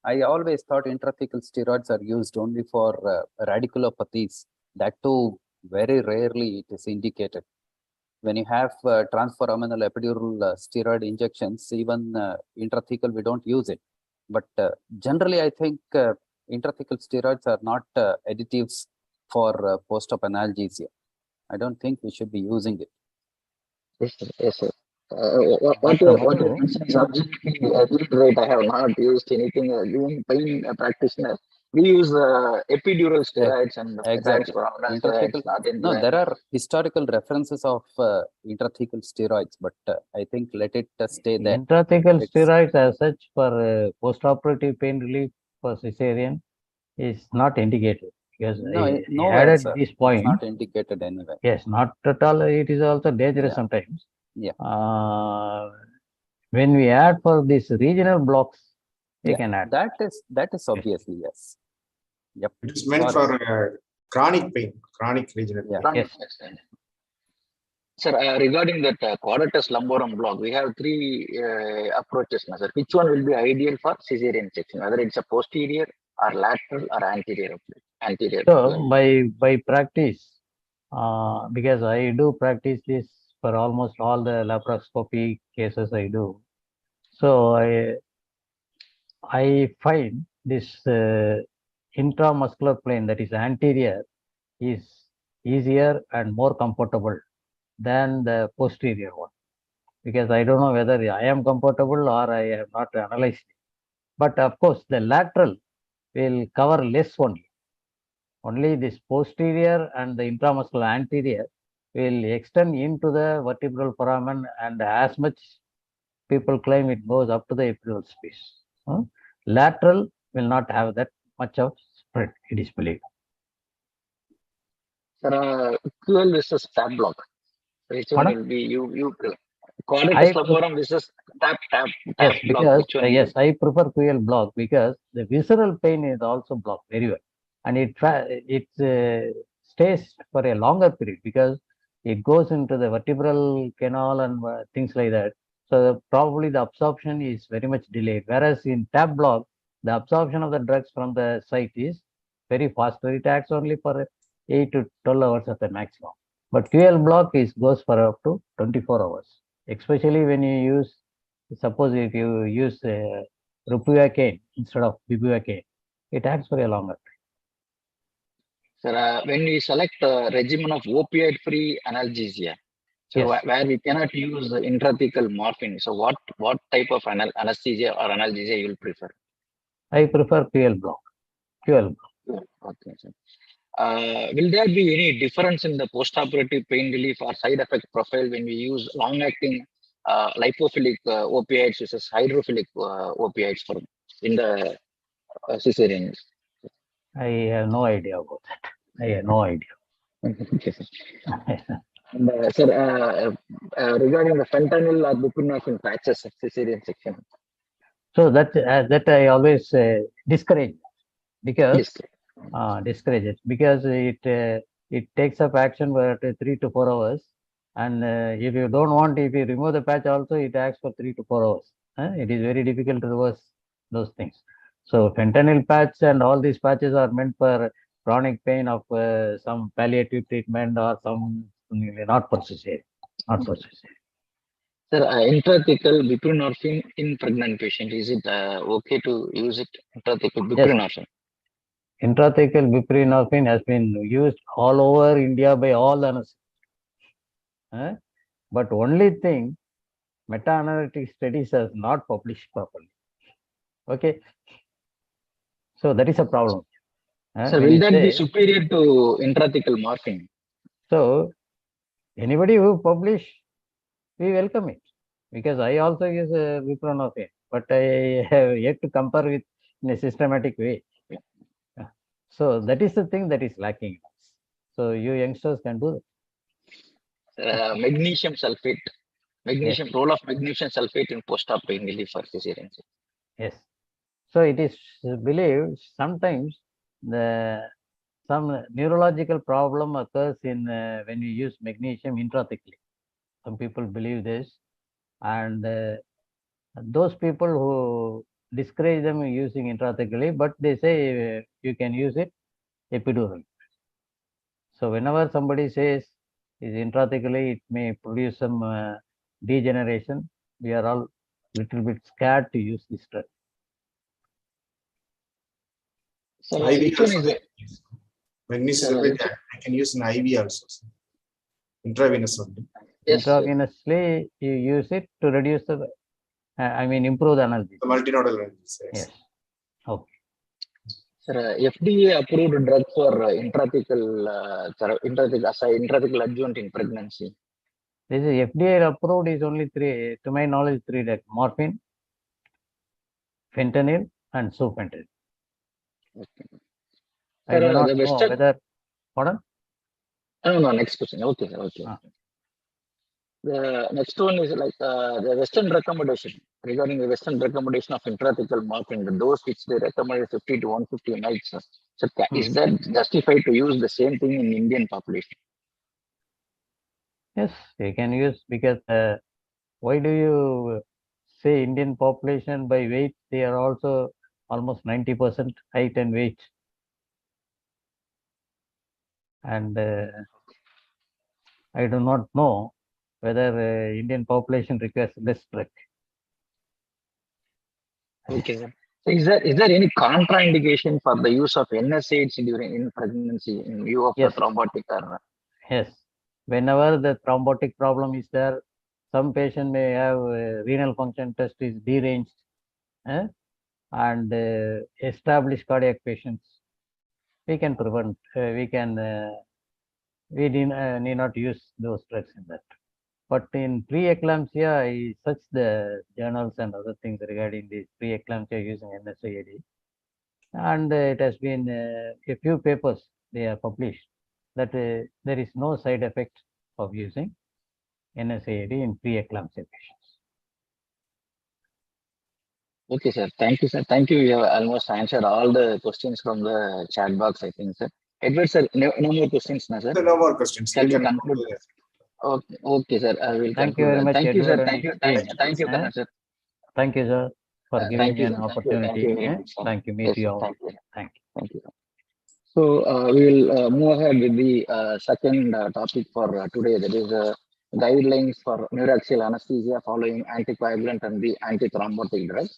E: I always thought intrathecal steroids are used only for radiculopathies. That too, very rarely it is indicated. When you have transforaminal epidural steroid injections, even intrathecal, we don't use it. But generally, I think intrathecal steroids are not additives for post-op analgesia. I don't think we should be using it.
B: Yes, sir. Yes, sir. What you mentioned is absolutely right. I have not used anything. Even pain practitioner, we use epidural steroids and
E: Exactly.
B: Intrathecal.
E: No, there are historical references of intrathecal steroids, but I think let it stay there.
C: Intrathecal steroids as such for postoperative pain relief for cesarean is not indicated. Because
E: Nowhere,
C: at this point,
E: it's not indicated anywhere.
C: Yes, not at all. It is also dangerous sometimes. When we add for these regional blocks, we can add.
E: That is obviously yes. Yep.
A: It is meant for chronic pain, chronic regional pain.
C: Yes.
B: Sir, regarding that quadratus lumborum block, we have three approaches, sir. Which one will be ideal for cesarean section? Whether it's a posterior or lateral or anterior?
C: So by practice, because I do practice this for almost all the laparoscopy cases I do. So I find this intramuscular plane, that is anterior, is easier and more comfortable than the posterior one. Because I don't know whether I am comfortable or I have not analyzed it. But of course, the lateral will cover less only. Only this posterior and the intramuscular anterior will extend into the vertebral foramen, and as much people claim it goes up to the epidural space. Lateral will not have that much of spread, it is believed.
B: Sir, QL versus tap block. Which one will be you quadratus lumborum versus tap
C: yes,
B: block?
C: Because yes, I prefer QL block because the visceral pain is also blocked very well, and it stays for a longer period because it goes into the vertebral canal and things like that. So probably the absorption is very much delayed. Whereas in tap block, the absorption of the drugs from the site is very fast. It acts only for 8 to 12 hours at the maximum. But QL block goes for up to 24 hours, especially when you use, suppose if you use ropivacaine instead of bupivacaine, it acts for a longer time.
B: Sir, when we select a regimen of opioid-free analgesia, so where we cannot use intrathecal morphine, so what type of anesthesia or analgesia you will prefer?
C: I prefer QL block. QL block.
B: Okay, sir. Will there be any difference in the postoperative pain relief or side effect profile when we use long-acting lipophilic opioids versus hydrophilic opioids in the cesareans?
C: I have no idea about that. I have no idea.
B: Okay, sir. And, sir, regarding the fentanyl or buprenorphine patches cesarean section.
C: So that I always discourage, because discourage it, because it takes up action for 3 to 4 hours, and if you don't want, if you remove the patch also, it acts for 3 to 4 hours. It is very difficult to reverse those things. So fentanyl patch and all these patches are meant for chronic pain of some palliative treatment or some, not for cesarean, not for cesarean.
B: Sir, intrathecal buprenorphine in pregnant patient, is it okay to use it? Intrathecal buprenorphine.
C: Yes. Intrathecal buprenorphine has been used all over India by all anesthetists. But only thing, meta-analytic studies has not published properly. Okay. So that is a problem.
B: So will that be superior to intrathecal morphine?
C: So anybody who publish, we welcome it, because I also use buprenorphine, but I have yet to compare with in a systematic way. So that is the thing that is lacking. So you youngsters can do that.
B: Magnesium sulfate. Magnesium, role of magnesium sulfate in post-op pain relief for cesarean.
C: Yes. So it is believed sometimes some neurological problem occurs in when you use magnesium intrathecally. Some people believe this, and those people who discourage them using intrathecally, but they say you can use it epidural. So whenever somebody says is intrathecally, it may produce some degeneration. We are all little bit scared to use this drug.
B: So
A: IV
B: which one
A: also
B: is it?
A: magnesium sulfate, I can use in IV also. Intravenous only.
B: Yes, sir.
C: Intravenously, you use it to reduce the, improve the analgesia.
A: The multinodal analgesia.
C: Yes. Okay.
B: Sir, FDA approved drug for intrathecal adjuvant in pregnancy.
C: This is FDA approved is only three, to my knowledge, three drugs: morphine, fentanyl, and sulfentanyl.
B: Okay.
C: I do not
B: the
C: know
B: Western.
C: whether. Pardon?
B: No, next question. Okay, sir. Okay. The next one is like the Western recommendation regarding the Western recommendation of intrathecal morphine. The dose which they recommend is 50 to 150 nights. So is that justified to use the same thing in Indian population?
C: Yes, you can use, because why do you say Indian population by weight? They are also almost 90% height and weight. And I do not know whether Indian population requires less drug.
B: Okay, sir. So is there any contraindication for the use of NSAIDs in pregnancy in view of
C: Yes.
B: the thrombotic?
C: Yes. Whenever the thrombotic problem is there, some patient may have renal function test is deranged, and established cardiac patients. We can prevent. We need not use those drugs in that. But in preeclampsia, I searched the journals and other things regarding this preeclampsia using NSAID, and it has been a few papers they are published that there is no side effect of using NSAID in preeclampsia patients.
B: Okay, sir. Thank you, sir. Thank you. You have almost answered all the questions from the chat box, I think, sir. Edward, sir, no more questions, no, sir?
A: So no more questions.
B: Shall
A: We
B: we
A: can
B: conclude? Okay, sir. I will
C: Thank you
B: conclude.
C: very much,
B: Thank you, sir.
C: Edward.
B: Thank you, Karan, sir.
C: Thank you, sir, for giving
B: Thank
C: me
B: you,
C: an
B: sir.
C: opportunity.
B: Thank you very much, sir.
C: Thank you. Meet
B: Yes,
C: you
B: sir.
C: all.
B: Thank you.
C: Thank you.
B: Thank you. So we will move ahead with the second topic for today, that is guidelines for neuraxial anesthesia following anticoagulant and the antithrombotic drugs.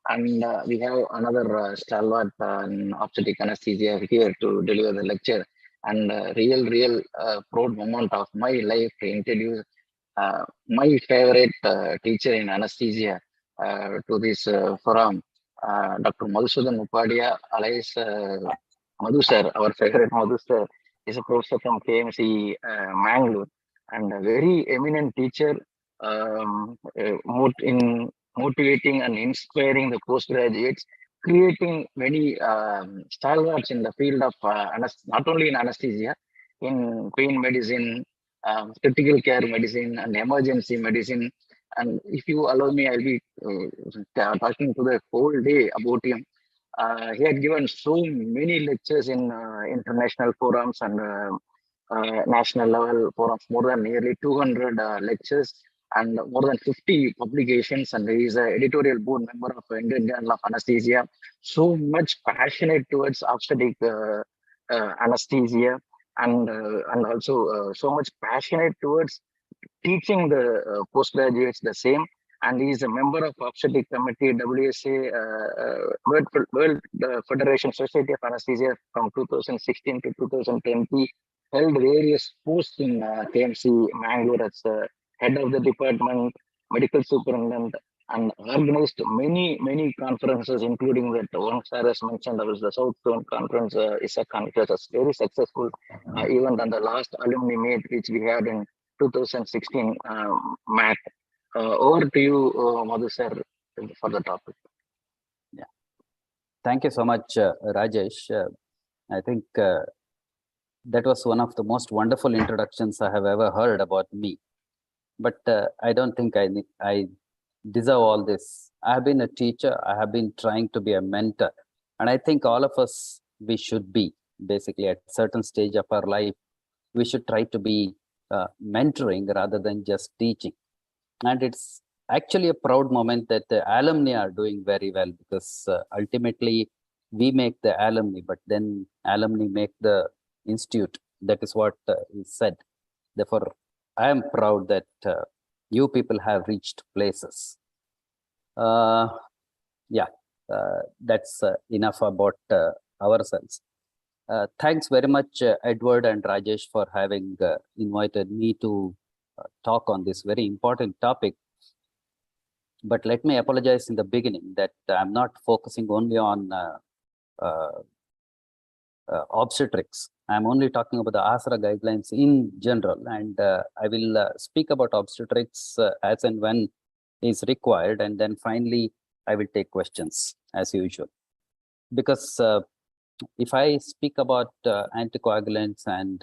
B: And we have another stalwart in obstetric anesthesia here to deliver the lecture. And real proud moment of my life to introduce my favorite teacher in anesthesia to this forum, Dr. Madhusudan Upadhyay, alias Madhu sir, our favorite Madhu sir, is a professor from KMC Mangalore, and a very eminent teacher in motivating and inspiring the postgraduates, creating many stalwarts in the field of not only in anesthesia, in pain medicine, critical care medicine, and emergency medicine. And if you allow me, I'll be talking to the whole day about him. He had given so many lectures in international forums and national level forums, more than nearly 200 lectures and more than 50 publications. And he is an editorial board member of Indian Journal of Anesthesia. So much passionate towards obstetric anesthesia, and also so much passionate towards teaching the postgraduates the same. And he is a member of obstetric committee WSA World Federation Society of Anesthesia from 2016 to 2020. Held various posts in KMC Mangalore as head of the department, medical superintendent, and organized many conferences, including that one sir has mentioned, was the South Zone Conference is a conference, a very successful event, and the last alumni meet which we had in 2016 MAT. Over to you, Madhu sir, for the topic.
E: Thank you so much, Rajesh. I think that was one of the most wonderful introductions I have ever heard about me. But I don't think I deserve all this. I have been a teacher. I have been trying to be a mentor. And I think all of us, we should be basically at a certain stage of our life, we should try to be mentoring rather than just teaching. And it's actually a proud moment that the alumni are doing very well, because ultimately we make the alumni, but then alumni make the institute. That is what is said. Therefore, I am proud that you people have reached places. That's enough about ourselves. Thanks very much, Edward and Rajesh, for having invited me to talk on this very important topic. But let me apologize in the beginning that I'm not focusing only on obstetrics. I'm only talking about the ASRA guidelines in general, and I will speak about obstetrics as and when is required, and then finally I will take questions as usual. Because if I speak about anticoagulants and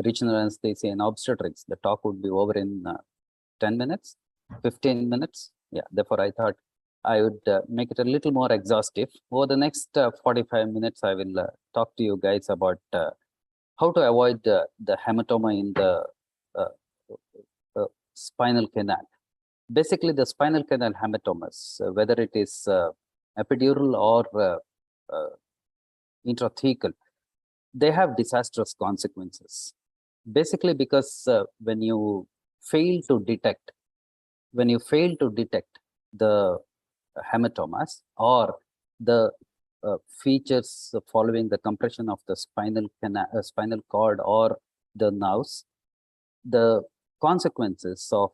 E: regional anesthesia and obstetrics, the talk would be over in 10 minutes, 15 minutes. Yeah, therefore I thought I would make it a little more exhaustive. Over the next 45 minutes, I will talk to you guys about how to avoid the hematoma in the spinal canal. Basically, the spinal canal hematomas, whether it is epidural or intrathecal, they have disastrous consequences. Basically, because when you fail to detect the hematomas or the features following the compression of the spinal cord or the nerves, the consequences of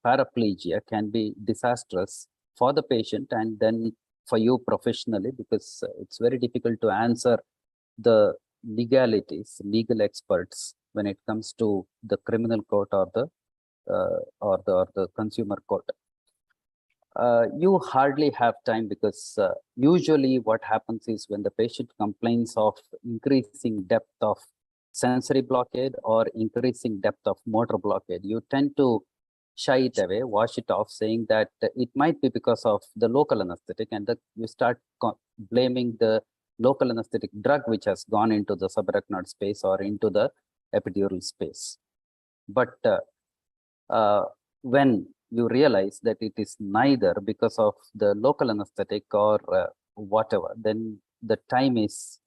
E: paraplegia can be disastrous for the patient and then for you professionally, because it's very difficult to answer the legalities, legal experts when it comes to the criminal court or the consumer court. You hardly have time, because usually what happens is when the patient complains of increasing depth of sensory blockade or increasing depth of motor blockade, you tend to shy it away, wash it off, saying that it might be because of the local anesthetic, and that you start blaming the local anesthetic drug which has gone into the subarachnoid space or into the epidural space. But when you realize that it is neither because of the local anesthetic or whatever, then the time is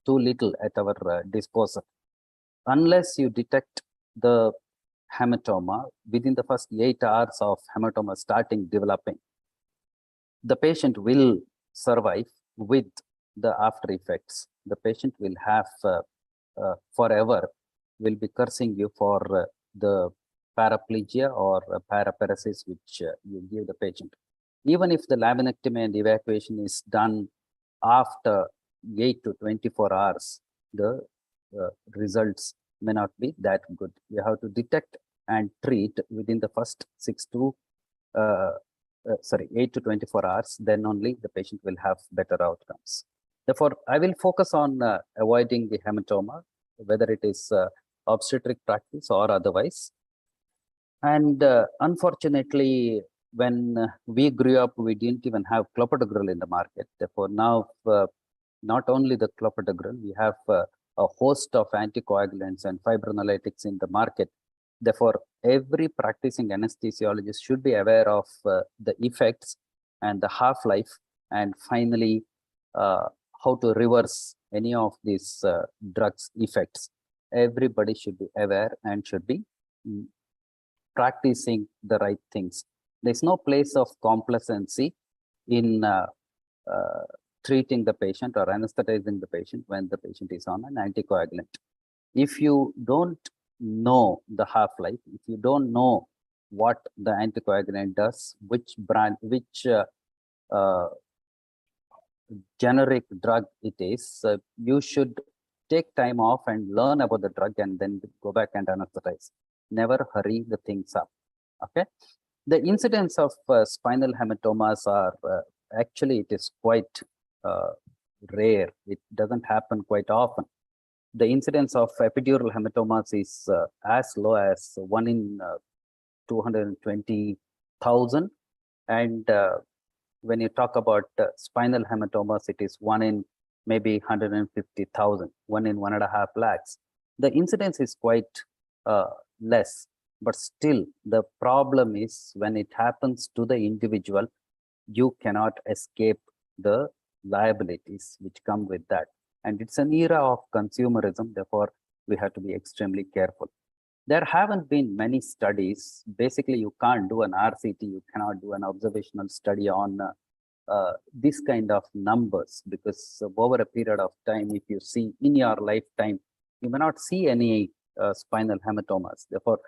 E: too little at our disposal. Unless you detect the hematoma within the first 8 hours of hematoma starting developing, the patient will survive with the after effects. The patient will have forever will be cursing you for the paraplegia or paraparesis which you give the patient. Even if the laminectomy and evacuation is done after 8 to 24 hours, the results may not be that good. You have to detect and treat within the first 8 to 24 hours, then only the patient will have better outcomes. Therefore, I will focus on avoiding the hematoma, whether it is obstetric practice or otherwise. And unfortunately, when we grew up, we didn't even have clopidogrel in the market. Therefore, now not only the clopidogrel, we have a host of anticoagulants and fibrinolytics in the market. Therefore, every practicing anesthesiologist should be aware of the effects and the half-life, and finally, how to reverse any of these drugs' effects. Everybody should be aware and should be practicing the right things. There's no place of complacency in treating the patient or anesthetizing the patient when the patient is on an anticoagulant. If you don't know the half-life, if you don't know what the anticoagulant does, which brand, which generic drug it is, you should take time off and learn about the drug and then go back and anesthetize. Never hurry the things up. Okay. The incidence of spinal hematomas are actually, it is quite rare. It doesn't happen quite often. The incidence of epidural hematomas is as low as 1 in 220,000. And when you talk about spinal hematomas, it is 1 in maybe 150,000, 1 in 1.5 lakhs. The incidence is quite less, but still the problem is when it happens to the individual, you cannot escape the liabilities which come with that. And it's an era of consumerism, therefore we have to be extremely careful. There haven't been many studies. Basically, you can't do an RCT, you cannot do an observational study on this kind of numbers, because over a period of time, if you see in your lifetime, you may not see any spinal hematomas. Therefore,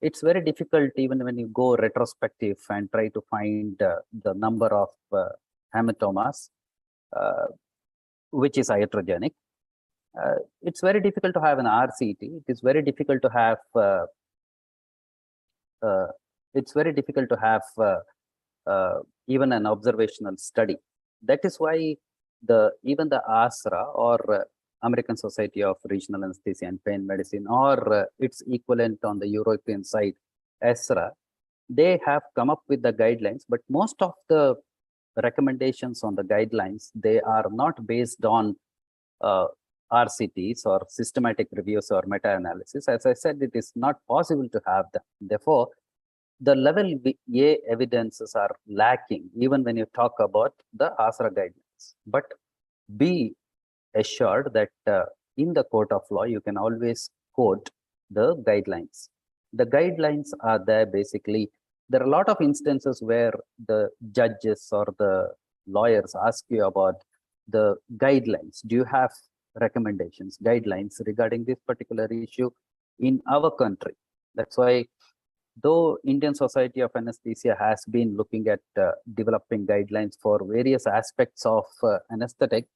E: it's very difficult even when you go retrospective and try to find the number of hematomas, which is iatrogenic. It's very difficult to have an RCT. It is very difficult to have. Even an observational study. That is why even the ASRA, or American Society of Regional Anesthesia and Pain Medicine, or its equivalent on the European side, ESRA, they have come up with the guidelines, but most of the recommendations on the guidelines, they are not based on RCTs or systematic reviews or meta-analysis. As I said, it is not possible to have them. Therefore, the level A evidences are lacking, even when you talk about the ASRA guidelines. But be assured that in the court of law, you can always quote the guidelines. The guidelines are there basically. There are a lot of instances where the judges or the lawyers ask you about the guidelines. Do you have recommendations, guidelines regarding this particular issue in our country? That's why, though Indian Society of Anesthesia has been looking at developing guidelines for various aspects of anesthetic,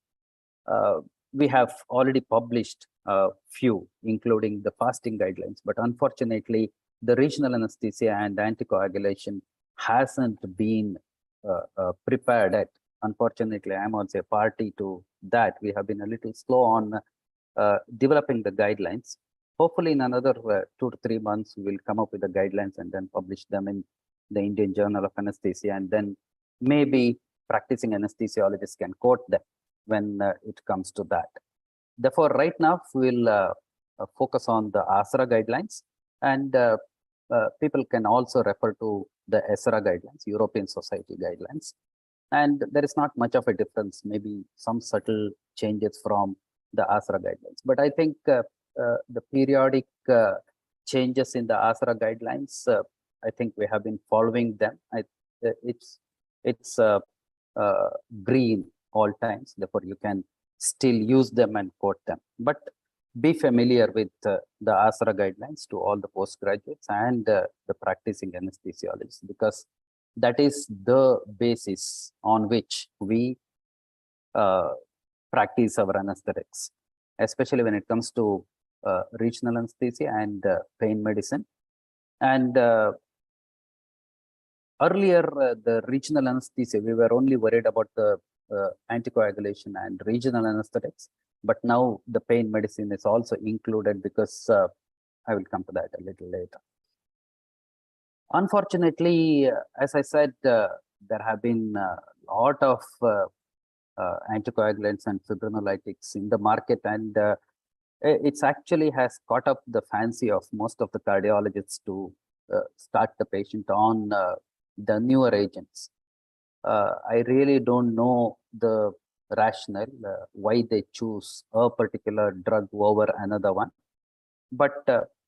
E: we have already published a few, including the fasting guidelines. But unfortunately, the regional anesthesia and anticoagulation hasn't been prepared yet. Unfortunately, I'm also a party to that. We have been a little slow on developing the guidelines. Hopefully, in another 2 to 3 months, we will come up with the guidelines and then publish them in the Indian Journal of Anesthesia. And then maybe practicing anesthesiologists can quote them when it comes to that. Therefore, right now, we'll focus on the ASRA guidelines, and people can also refer to the ESRA guidelines, European Society guidelines. And there is not much of a difference, maybe some subtle changes from the ASRA guidelines. But I think the periodic changes in the ASRA guidelines, I think we have been following them. It's green all times, therefore you can still use them and quote them. But be familiar with the ASRA guidelines to all the postgraduates and the practicing anesthesiologists, because that is the basis on which we practice our anesthetics, especially when it comes to regional anesthesia and pain medicine. And earlier, the regional anesthesia, we were only worried about the anticoagulation and regional anesthetics, but now the pain medicine is also included, because I will come to that a little later. Unfortunately, as I said, there have been a lot of anticoagulants and fibrinolytics in the market, and it's actually has caught up the fancy of most of the cardiologists to start the patient on the newer agents. I really don't know the rationale why they choose a particular drug over another one. But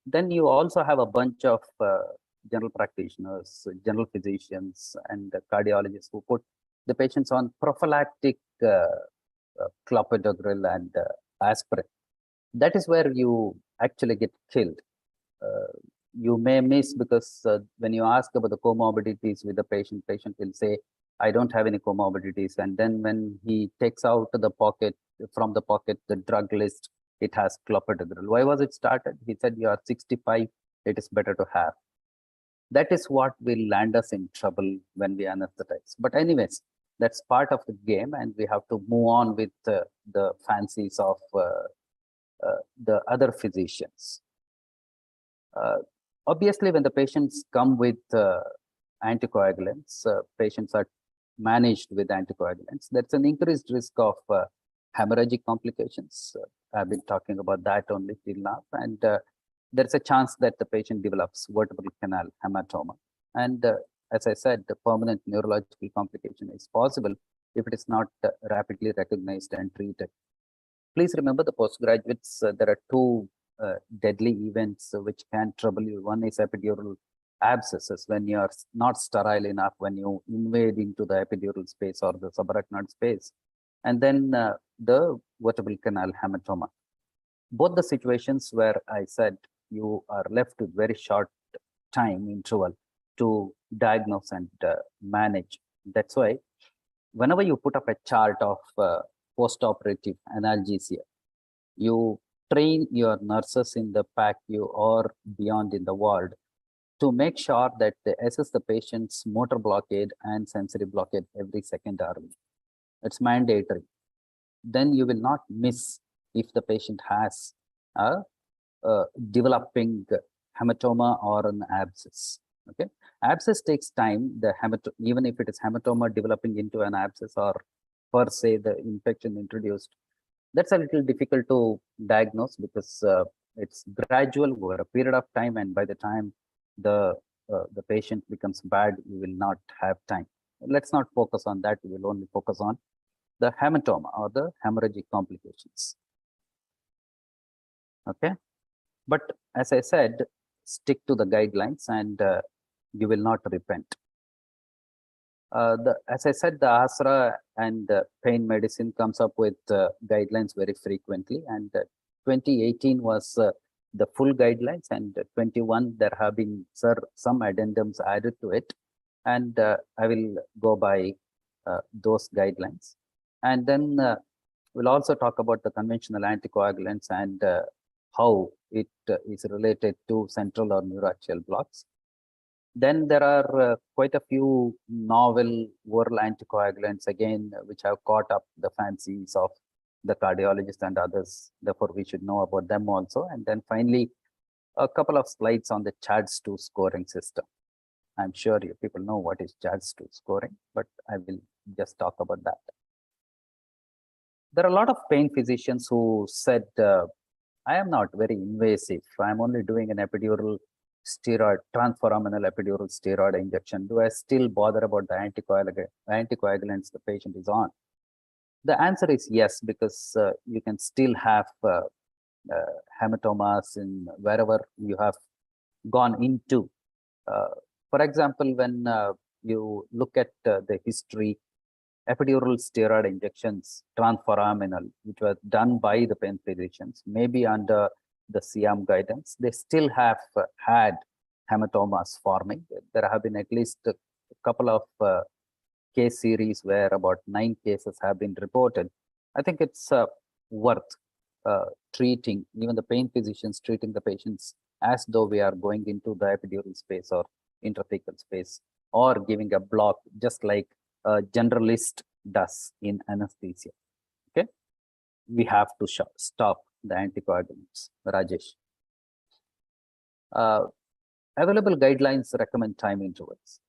E: then you also have a bunch of general practitioners, general physicians, and cardiologists who put the patients on prophylactic clopidogrel and aspirin. That is where you actually get killed. you may miss because when you ask about the comorbidities with the patient will say, I don't have any comorbidities. And then when he takes out from the pocket, the drug list, it has clopidogrel. Why was it started? He said, you are 65, it is better to have. That is what will land us in trouble when we anesthetize. But anyways, that's part of the game, and we have to move on with the fancies of the other physicians. Obviously, when the patients come with anticoagulants, patients are managed with anticoagulants. That's an increased risk of hemorrhagic complications. I've been talking about that only till now. And there's a chance that the patient develops vertebral canal hematoma. And as I said, the permanent neurological complication is possible if it is not rapidly recognized and treated. Please remember the postgraduates, there are two deadly events which can trouble you. One is epidural abscesses, when you are not sterile enough, when you invade into the epidural space or the subarachnoid space, and then the vertebral canal hematoma. Both the situations where I said you are left with very short time interval to diagnose and manage. That's why whenever you put up a chart of post-operative analgesia, you train your nurses in the PACU or beyond in the ward to make sure that they assess the patient's motor blockade and sensory blockade every second hour. It's mandatory. Then you will not miss if the patient has a developing hematoma or an abscess. Okay, abscess takes time. The even if it is hematoma developing into an abscess or per se the infection introduced, that's a little difficult to diagnose because it's gradual over a period of time, and by the time the patient becomes bad, you will not have time. Let's not focus on that. We will only focus on the hematoma or the hemorrhagic complications. Okay, but as I said, stick to the guidelines and you will not repent. As I said, the ASRA and pain medicine comes up with guidelines very frequently, and 2018 was the full guidelines, and 21 there have been some addendums added to it, and I will go by those guidelines. And then we'll also talk about the conventional anticoagulants and how it is related to central or neuraxial blocks. Then there are quite a few novel oral anticoagulants again, which have caught up the fancies of the cardiologists and others. Therefore, we should know about them also. And then finally, a couple of slides on the CHADS2 scoring system. I'm sure you people know what is CHADS2 scoring, but I will just talk about that. There are a lot of pain physicians who said, I am not very invasive. I'm only doing an epidural steroid, transforaminal epidural steroid injection. Do I still bother about the anticoagulants the patient is on? The answer is yes, because you can still have hematomas in wherever you have gone into. For example, when you look at the history, epidural steroid injections, transforaminal, which was done by the pain physicians, maybe under the CIAM guidance, they still have had hematomas forming. There have been at least a couple of case series where about 9 cases have been reported. I think it's worth treating, even the pain physicians treating the patients as though we are going into the epidural space or intrathecal space, or giving a block just like a generalist does in anesthesia. Okay, we have to stop the anticoagulants. Rajesh. Available guidelines recommend time intervals.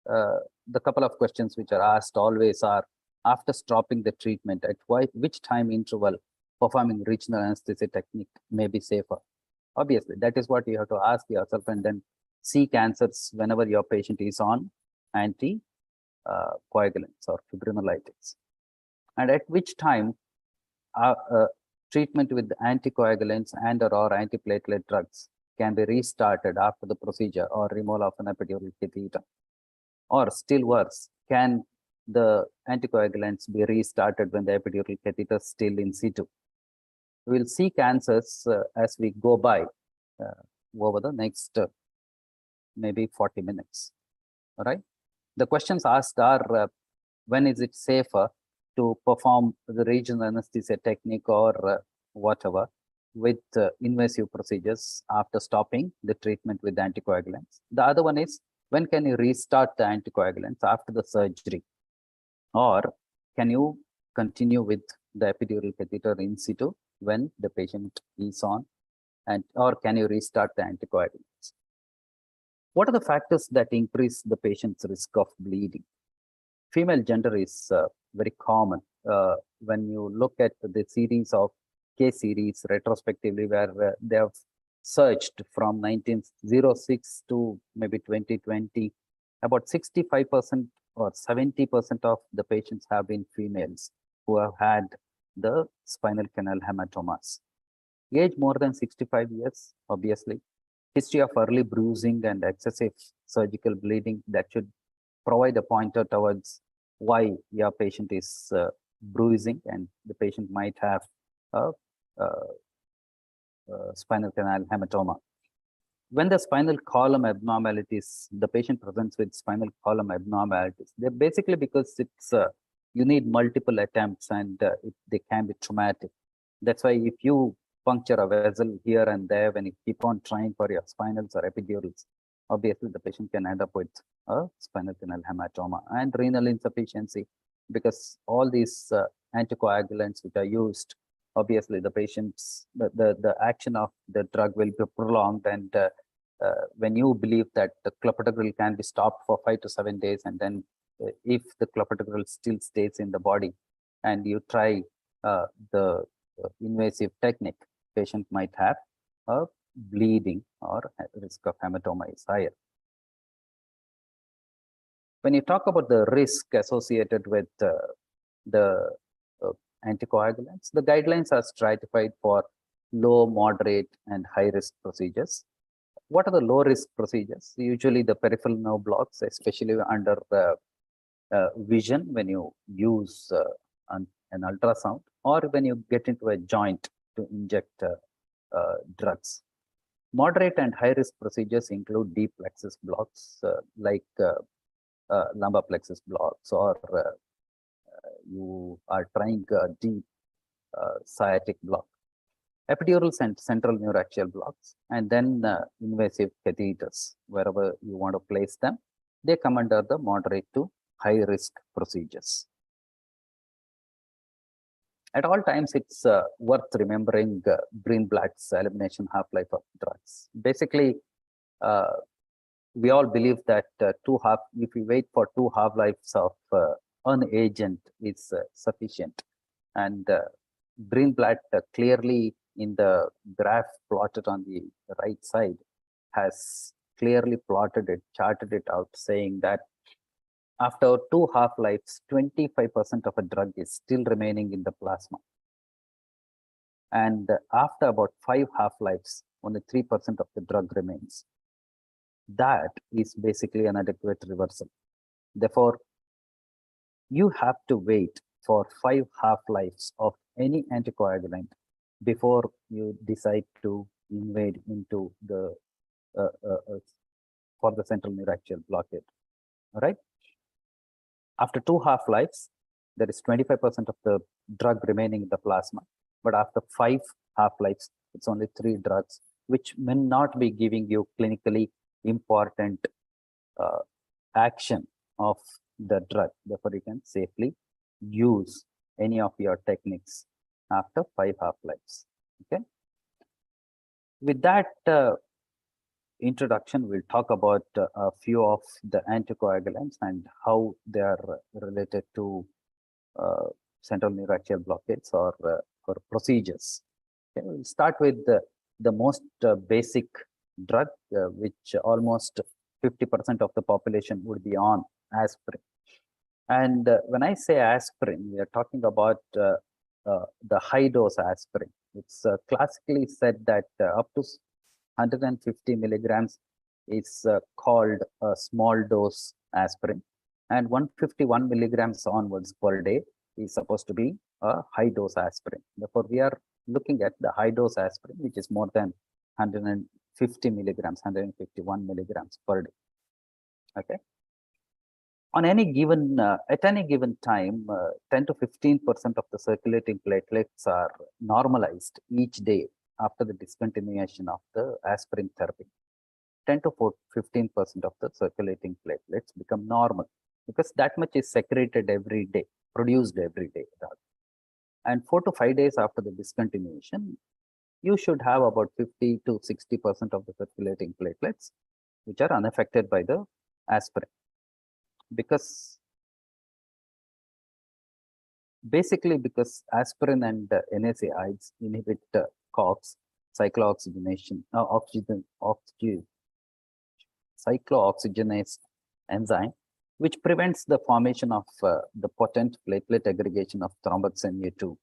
E: The couple of questions which are asked always are, after stopping the treatment, at which time interval performing regional anesthesia technique may be safer? Obviously, that is what you have to ask yourself, and then seek answers whenever your patient is on anticoagulants or fibrinolytics. And at which time treatment with anticoagulants and or antiplatelet drugs can be restarted after the procedure or removal of an epidural catheter? Or still worse, can the anticoagulants be restarted when the epidural catheter is still in situ? We will seek answers as we go by. over the next maybe 40 minutes. All right. The questions asked are when is it safer to perform the regional anesthesia technique or whatever with invasive procedures after stopping the treatment with anticoagulants. The other one is when can you restart the anticoagulants after the surgery, or can you continue with the epidural catheter in situ when the patient is on, and or can you restart the anticoagulants? What are the factors that increase the patient's risk of bleeding? Female gender is very common. When you look at the series of case series retrospectively, where they have searched from 1906 to maybe 2020, about 65% or 70% of the patients have been females who have had the spinal canal hematomas. Age more than 65 years, obviously. History of early bruising and excessive surgical bleeding, that should provide a pointer towards why your patient is bruising, and the patient might have a spinal canal hematoma. When the spinal column abnormalities, the patient presents with spinal column abnormalities, they're basically because it's you need multiple attempts, and they can be traumatic. That's why if you puncture a vessel here and there, when you keep on trying for your spinals or epidurals, obviously the patient can end up with a spinal canal hematoma and renal insufficiency, because all these anticoagulants which are used, obviously the patient's the action of the drug will be prolonged, and when you believe that the clopidogrel can be stopped for 5 to 7 days, and then if the clopidogrel still stays in the body and you try the invasive technique, patient might have a bleeding or risk of hematoma is higher. When you talk about the risk associated with the anticoagulants, the guidelines are stratified for low, moderate, and high risk procedures. What are the low risk procedures? Usually the peripheral nerve blocks, especially under vision, when you use an ultrasound, or when you get into a joint to inject drugs. Moderate and high risk procedures include deep plexus blocks like lumbar plexus blocks, or you are trying a deep sciatic block, epidurals and central neuraxial blocks, and then invasive catheters, wherever you want to place them, they come under the moderate to high risk procedures. At all times, it's worth remembering Greenblatt's elimination half-life of drugs. Basically, we all believe that if we wait for 2 half-lives of an agent is sufficient. And Greenblatt clearly in the graph plotted on the right side has clearly plotted it, charted it out, saying that after 2 half-lives, 25% of a drug is still remaining in the plasma. And after about 5 half-lives, only 3% of the drug remains. That is basically an adequate reversal. Therefore, you have to wait for 5 half-lives of any anticoagulant before you decide to invade into the for the central neuraxial blockade. All right. After 2 half-lives, there is 25% of the drug remaining in the plasma. But after 5 half-lives, it's only 3 drugs, which may not be giving you clinically important action of the drug. Therefore, you can safely use any of your techniques after 5 half-lives. Okay. With that introduction, we'll talk about a few of the anticoagulants and how they are related to central neuraxial blockades or procedures. Okay, we'll start with the most basic drug, which almost 50% of the population would be on, aspirin. And when I say aspirin, we are talking about the high dose aspirin. It's classically said that up to 150 milligrams is called a small dose aspirin, and 151 milligrams onwards per day is supposed to be a high dose aspirin. Therefore, we are looking at the high dose aspirin, which is more than 50 milligrams, 151 milligrams per day. Okay. On any given, at any given time, 10 to 15% of the circulating platelets are normalized each day after the discontinuation of the aspirin therapy. 10 to 15% of the circulating platelets become normal because that much is secreted every day, produced every day. And 4 to 5 days after the discontinuation, you should have about 50 to 60% of the circulating platelets, which are unaffected by the aspirin. Because aspirin and NSAIDs inhibit COX, cyclooxygenation, cyclooxygenase enzyme, which prevents the formation of the potent platelet aggregation of thromboxane A2.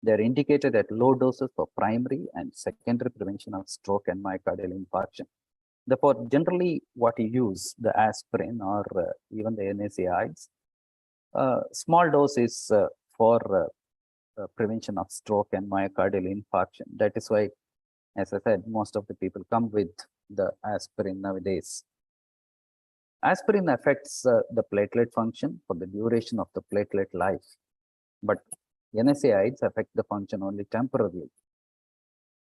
E: They are indicated at low doses for primary and secondary prevention of stroke and myocardial infarction. Therefore, generally, what you use, the aspirin or even the NSAIDs, small dose is for prevention of stroke and myocardial infarction. That is why, as I said, most of the people come with the aspirin nowadays. Aspirin affects the platelet function for the duration of the platelet life, but NSAIDs affect the function only temporarily.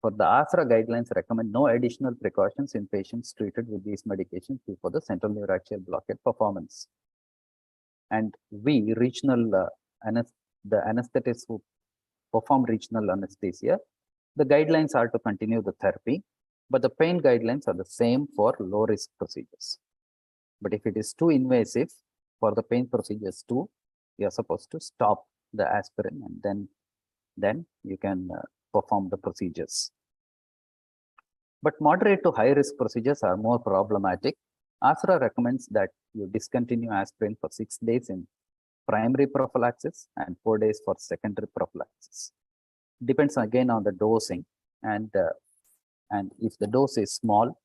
E: For the ASRA guidelines recommend no additional precautions in patients treated with these medications before the central neuraxial blockade performance. And we, the anesthetists who perform regional anesthesia, the guidelines are to continue the therapy, but the pain guidelines are the same for low risk procedures. But if it is too invasive for the pain procedures too, you are supposed to stop the aspirin and then you can perform the procedures. But moderate to high risk procedures are more problematic. ASRA recommends that you discontinue aspirin for 6 days in primary prophylaxis and 4 days for secondary prophylaxis. Depends again on the dosing, and if the dose is small,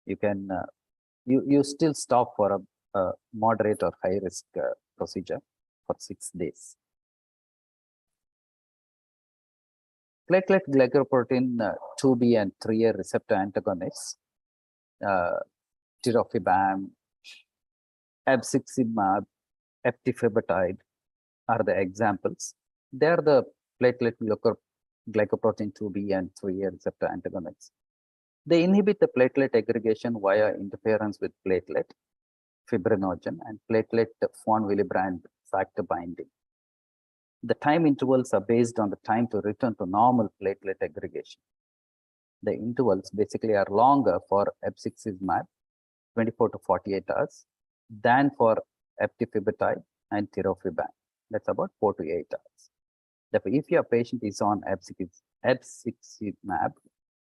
E: you can you still stop for a moderate or high risk procedure for 6 days. Platelet glycoprotein 2B and 3A receptor antagonists, tirofibam, abciximab, eptifibatide are the examples. They are the platelet glycoprotein 2B and 3A receptor antagonists. They inhibit the platelet aggregation via interference with platelet fibrinogen and platelet von Willebrand factor binding. The time intervals are based on the time to return to normal platelet aggregation. The intervals basically are longer for abciximab, 24 to 48 hours, than for eptifibatide and tirofibam. That's about 4 to 8 hours. Therefore, if your patient is on abciximab,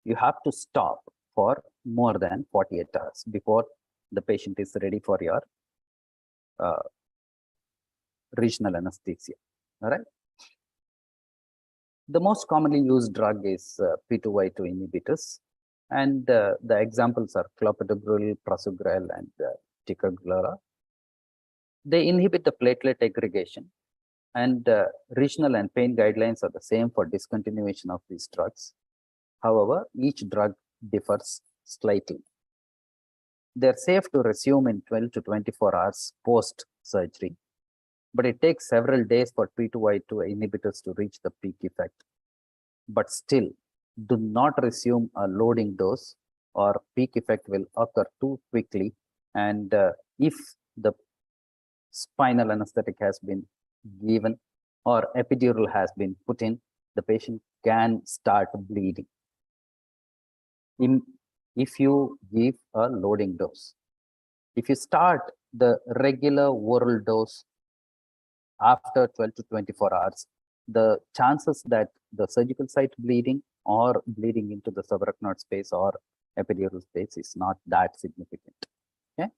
E: you have to stop for more than 48 hours before the patient is ready for your regional anesthesia. All right. The most commonly used drug is P2Y2 inhibitors, and the examples are clopidogrel, prasugrel, and ticagrelor. They inhibit the platelet aggregation, and regional and pain guidelines are the same for discontinuation of these drugs. However, each drug differs slightly. They're safe to resume in 12 to 24 hours post-surgery, but it takes several days for P2Y2 inhibitors to reach the peak effect. But still, do not resume a loading dose or peak effect will occur too quickly. And if the spinal anesthetic has been given or epidural has been put in, the patient can start bleeding if you give a loading dose. If you start the regular oral dose after 12 to 24 hours, the chances that the surgical site bleeding or bleeding into the subarachnoid space or epidural space is not that significant. Okay.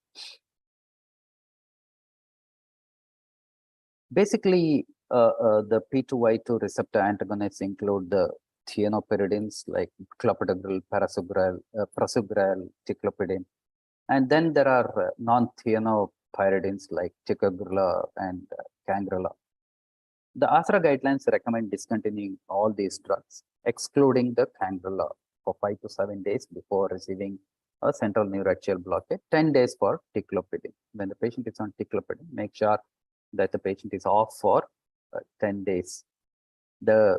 E: Basically, the P2Y2 receptor antagonists include the thienopyridines like clopidogrel, prasugrel, ticlopidine, and then there are non-thienopyridines like ticagrelor and cangrelor. The ASRA guidelines recommend discontinuing all these drugs, excluding the cangrelor. for 5 to 7 days before receiving a central neuraxial blockade, 10 days for ticlopidine. When the patient is on ticlopidine, make sure that the patient is off for 10 days. The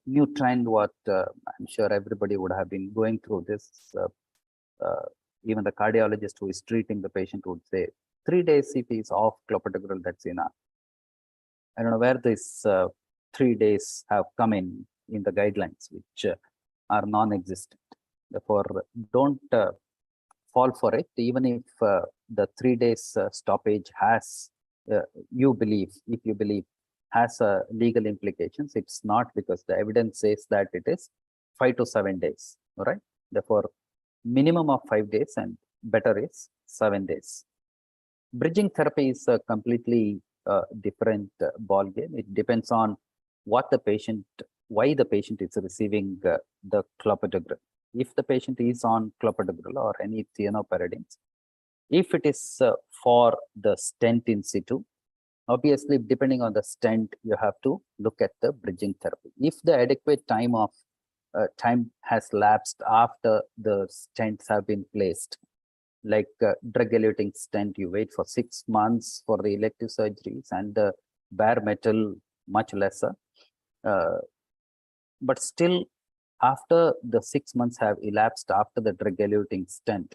E: new trend, what I'm sure everybody would have been going through this, even the cardiologist who is treating the patient would say 3 days if he is off clopidogrel, that's enough. I don't know where this 3 days have come in the guidelines, which are non-existent. Therefore, don't fall for it, even if the 3 days stoppage has, if you believe, has legal implications. It's not, because the evidence says that it is 5 to 7 days, all right? Therefore, minimum of 5 days and better is 7 days. Bridging therapy is a completely different ball game. It depends on what the patient, why the patient is receiving the clopidogrel. If the patient is on clopidogrel or any thienopyridines, if it is for the stent in situ, obviously, depending on the stent, you have to look at the bridging therapy. If the adequate time has lapsed after the stents have been placed, like drug-eluting stent, you wait for 6 months for the elective surgeries, and the bare metal much lesser. But still, after the 6 months have elapsed after the drug-eluting stent,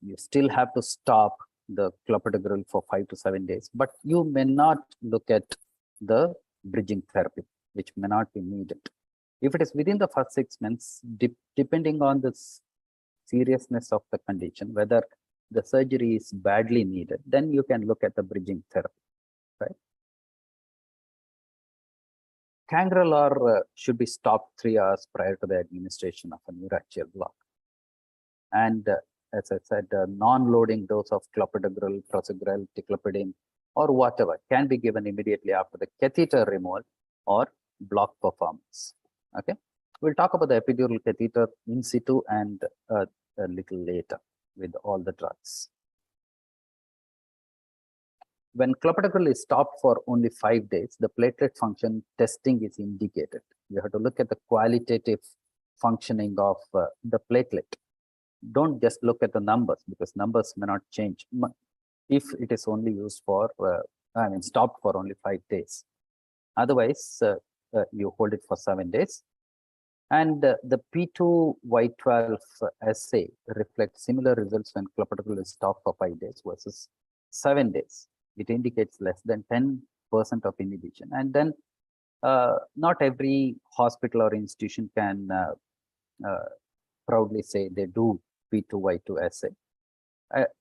E: you still have to stop the clopidogrel for 5 to 7 days, but you may not look at the bridging therapy, which may not be needed. If it is within the first 6 months, depending on the seriousness of the condition, whether the surgery is badly needed, then you can look at the bridging therapy, right? Cangrelor should be stopped 3 hours prior to the administration of a neuraxial block. And as I said, non-loading dose of clopidogrel, prasugrel, ticlopidine, or whatever can be given immediately after the catheter removal or block performance. Okay, we'll talk about the epidural catheter in situ and a little later with all the drugs. When clopidogrel is stopped for only 5 days, the platelet function testing is indicated. You have to look at the qualitative functioning of the platelet. Don't just look at the numbers, because numbers may not change if it is only used for, stopped for only 5 days. Otherwise, you hold it for 7 days. And the P2Y12 assay reflects similar results when clopidogrel is stopped for 5 days versus 7 days. It indicates less than 10% of inhibition. And then not every hospital or institution can proudly say they do P2Y2 assay.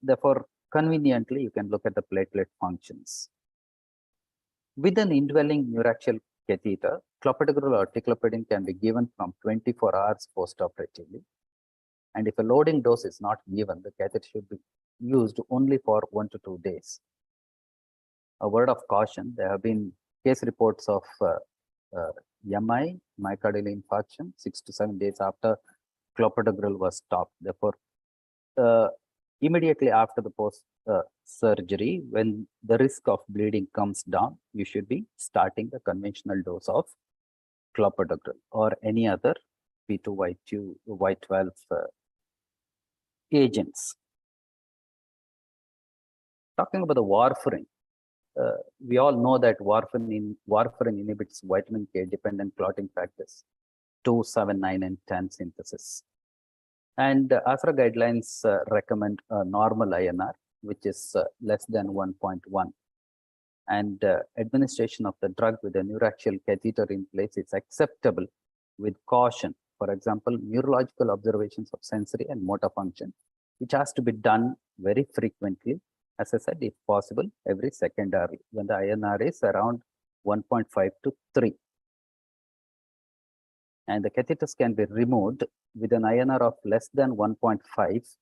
E: Therefore, conveniently, you can look at the platelet functions. With an indwelling neuraxial catheter, clopidogrel or ticlopidine can be given from 24 hours postoperatively. And if a loading dose is not given, the catheter should be used only for 1 to 2 days. A word of caution, there have been case reports of MI, myocardial infarction, 6 to 7 days after clopidogrel was stopped. Therefore, immediately after the post surgery, when the risk of bleeding comes down, you should be starting the conventional dose of clopidogrel or any other P2Y2, Y12 agents. Talking about the warfarin, we all know that warfarin inhibits vitamin K dependent clotting factors 2, 7, 9, and 10 synthesis. And ASRA guidelines recommend a normal INR, which is less than 1.1. And administration of the drug with a neuraxial catheter in place is acceptable with caution. For example, neurological observations of sensory and motor function, which has to be done very frequently. As I said, if possible, every second hour, when the INR is around 1.5 to 3. And the catheters can be removed with an INR of less than 1.5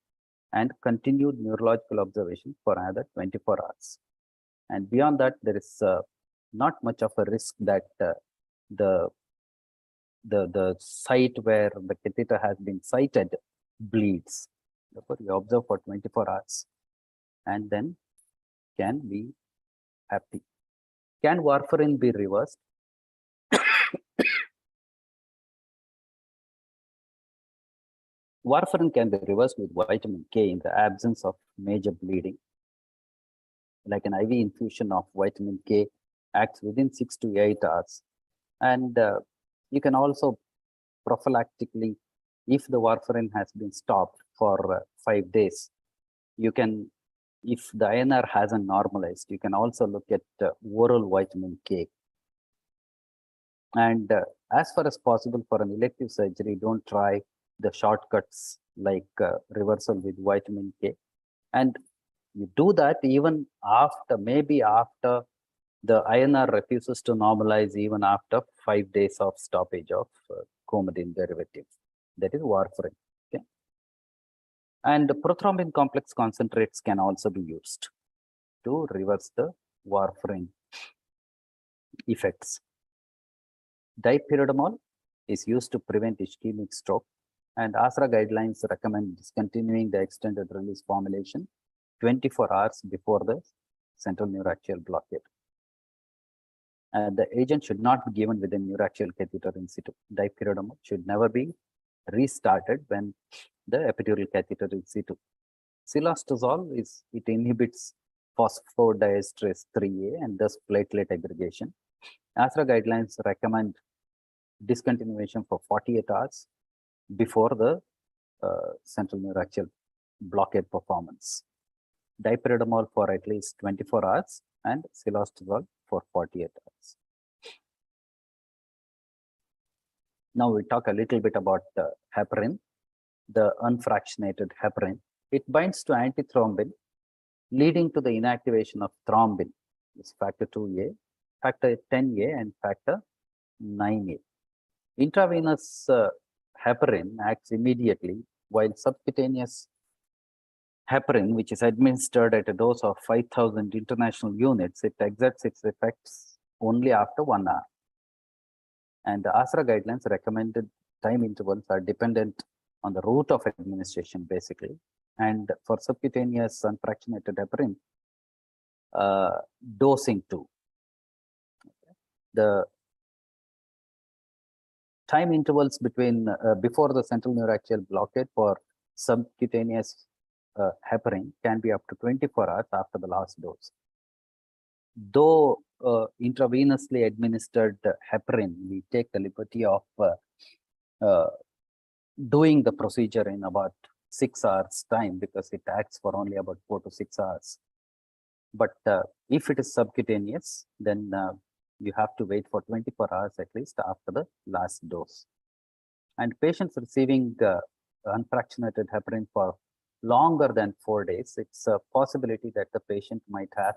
E: and continued neurological observation for another 24 hours. And beyond that, there is not much of a risk that the site where the catheter has been sited bleeds. Therefore, you observe for 24 hours and then can be happy. Can warfarin be reversed? Warfarin can be reversed with vitamin K in the absence of major bleeding. Like an IV infusion of vitamin K acts within 6 to 8 hours. And you can also prophylactically, if the warfarin has been stopped for 5 days, you can, if the INR hasn't normalized, you can also look at oral vitamin K. And as far as possible for an elective surgery, don't try the shortcuts like reversal with vitamin K. And you do that even after, maybe after the INR refuses to normalize, even after 5 days of stoppage of coumadin derivative, that is warfarin. Okay. And prothrombin complex concentrates can also be used to reverse the warfarin effects. Dipyridamole is used to prevent ischemic stroke, and ASRA guidelines recommend discontinuing the extended release formulation 24 hours before the central neuraxial blockade. And the agent should not be given with a neuraxial catheter in situ. Dipyridamole should never be restarted when the epidural catheter is in situ. Cilostazol it inhibits phosphodiesterase 3A and thus platelet aggregation. ASRA guidelines recommend discontinuation for 48 hours before the central neuraxial blockade performance. Dipyridamole for at least 24 hours and cilostazol for 48 hours. Now we talk a little bit about heparin, the unfractionated heparin. It binds to antithrombin, leading to the inactivation of thrombin. It's factor 2A, factor 10A, and factor 9A. Intravenous heparin acts immediately, while subcutaneous heparin, which is administered at a dose of 5,000 international units, it exerts its effects only after 1 hour. And the ASRA guidelines recommended time intervals are dependent on the route of administration, basically. And for subcutaneous unfractionated heparin, dosing too. The time intervals between before the central neuraxial blockade for subcutaneous heparin can be up to 24 hours after the last dose. Though intravenously administered heparin, we take the liberty of doing the procedure in about 6 hours time because it acts for only about 4 to 6 hours. But if it is subcutaneous, then you have to wait for 24 hours at least after the last dose. And patients receiving unfractionated heparin for longer than 4 days, it's a possibility that the patient might have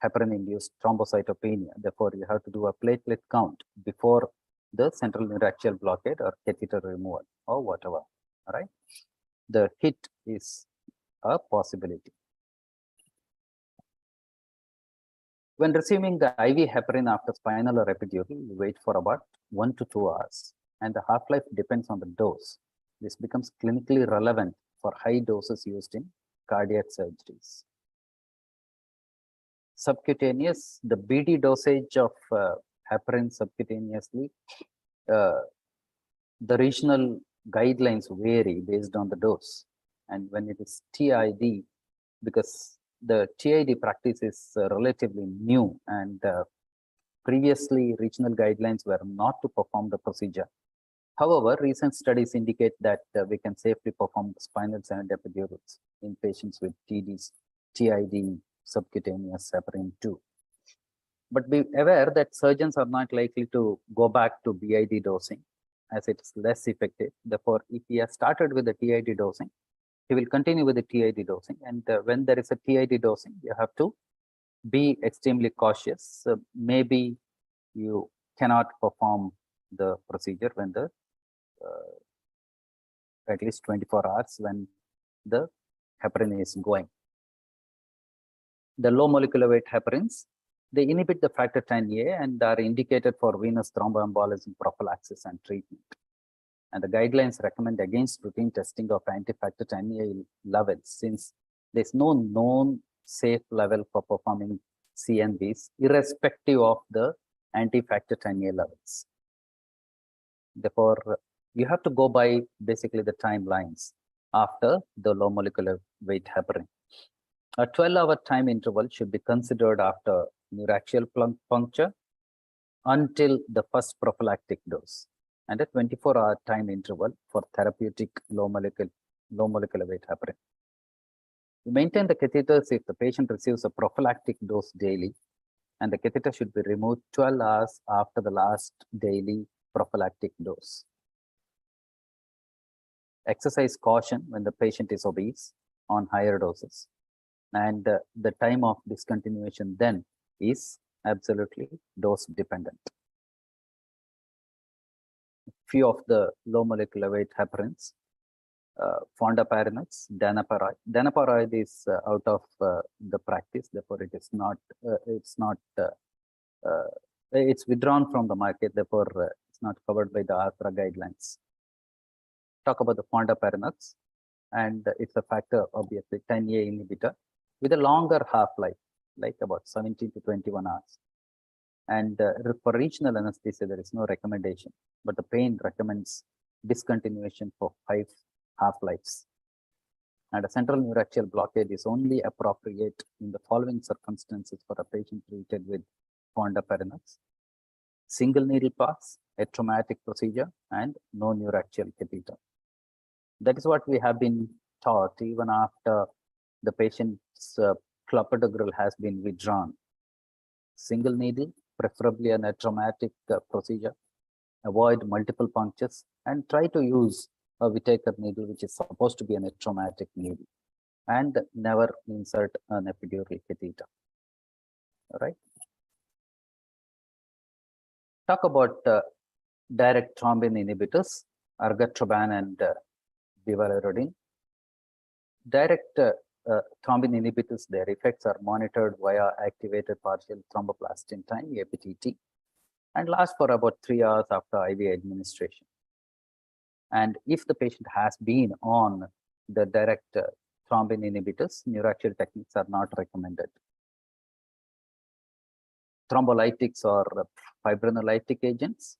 E: heparin-induced thrombocytopenia. Therefore, you have to do a platelet count before the central neuraxial blockade or catheter removal or whatever. All right. The hit is a possibility. When receiving the IV heparin after spinal or epidural, you wait for about 1 to 2 hours, and the half-life depends on the dose. This becomes clinically relevant for high doses used in cardiac surgeries. Subcutaneous, the BD dosage of heparin subcutaneously, the regional guidelines vary based on the dose. And when it is TID, because the TID practice is relatively new, and previously regional guidelines were not to perform the procedure. However, recent studies indicate that we can safely perform the spinal and epidurals in patients with TID subcutaneous heparin too. But be aware that surgeons are not likely to go back to BID dosing as it's less effective. Therefore, if he has started with the TID dosing, he will continue with the TID dosing. And when there is a TID dosing, you have to be extremely cautious. Maybe you cannot perform the procedure when the at least 24 hours when the heparin is going. The low molecular weight heparins, they inhibit the factor 10A and are indicated for venous thromboembolism prophylaxis and treatment. And the guidelines recommend against routine testing of anti-factor 10A levels, since there's no known safe level for performing CNVs, irrespective of the anti-factor 10A levels. Therefore, you have to go by basically the timelines after the low molecular weight heparin. A 12-hour time interval should be considered after neuraxial puncture until the first prophylactic dose, and a 24-hour time interval for therapeutic low molecular weight heparin. To maintain the catheters if the patient receives a prophylactic dose daily, and the catheter should be removed 12 hours after the last daily prophylactic dose. Exercise caution when the patient is obese on higher doses, and the time of discontinuation then is absolutely dose dependent. Few of the low molecular weight heparins, fondaparinux, danaparoid. Danaparoid is out of the practice, therefore it is not. It's withdrawn from the market, therefore it's not covered by the ASRA guidelines. Talk about the fondaparinux, and it's a factor, obviously 10A inhibitor with a longer half-life, like about 17 to 21 hours. And for regional anesthesia, there is no recommendation, but the pain recommends discontinuation for 5 half-lives. And a central neuraxial blockade is only appropriate in the following circumstances for a patient treated with fondaparinux: single needle pass, a traumatic procedure, and no neuraxial catheter. That is what we have been taught even after the patient's clopidogrel has been withdrawn. Single needle, preferably a traumatic procedure, avoid multiple punctures, and try to use a Whitaker needle, which is supposed to be a traumatic needle, and never insert an epidural catheter. All right. Talk about direct thrombin inhibitors, argatroban and bivalirudin. Direct thrombin inhibitors, their effects are monitored via activated partial thromboplastin time, APTT, and last for about 3 hours after IV administration. And if the patient has been on the direct thrombin inhibitors, neuraxial techniques are not recommended. Thrombolytics or fibrinolytic agents.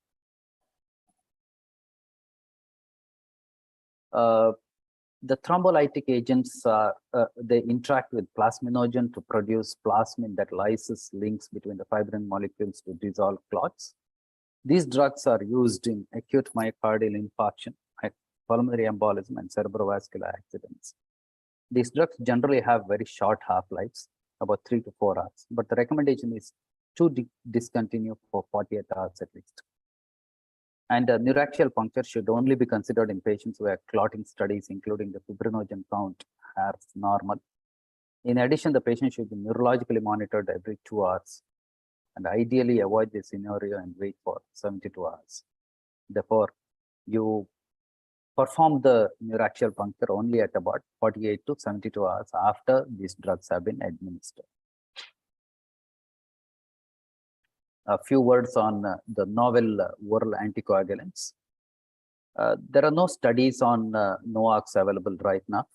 E: The thrombolytic agents, they interact with plasminogen to produce plasmin that lyses links between the fibrin molecules to dissolve clots. These drugs are used in acute myocardial infarction, pulmonary embolism, and cerebrovascular accidents. These drugs generally have very short half-lives, about 3 to 4 hours, but the recommendation is to discontinue for 48 hours at least. And neuraxial puncture should only be considered in patients who have clotting studies, including the fibrinogen count as normal. In addition, the patient should be neurologically monitored every 2 hours, and ideally avoid this scenario and wait for 72 hours. Therefore, you perform the neuraxial puncture only at about 48 to 72 hours after these drugs have been administered. A few words on the novel oral anticoagulants. There are no studies on NOACs available right now,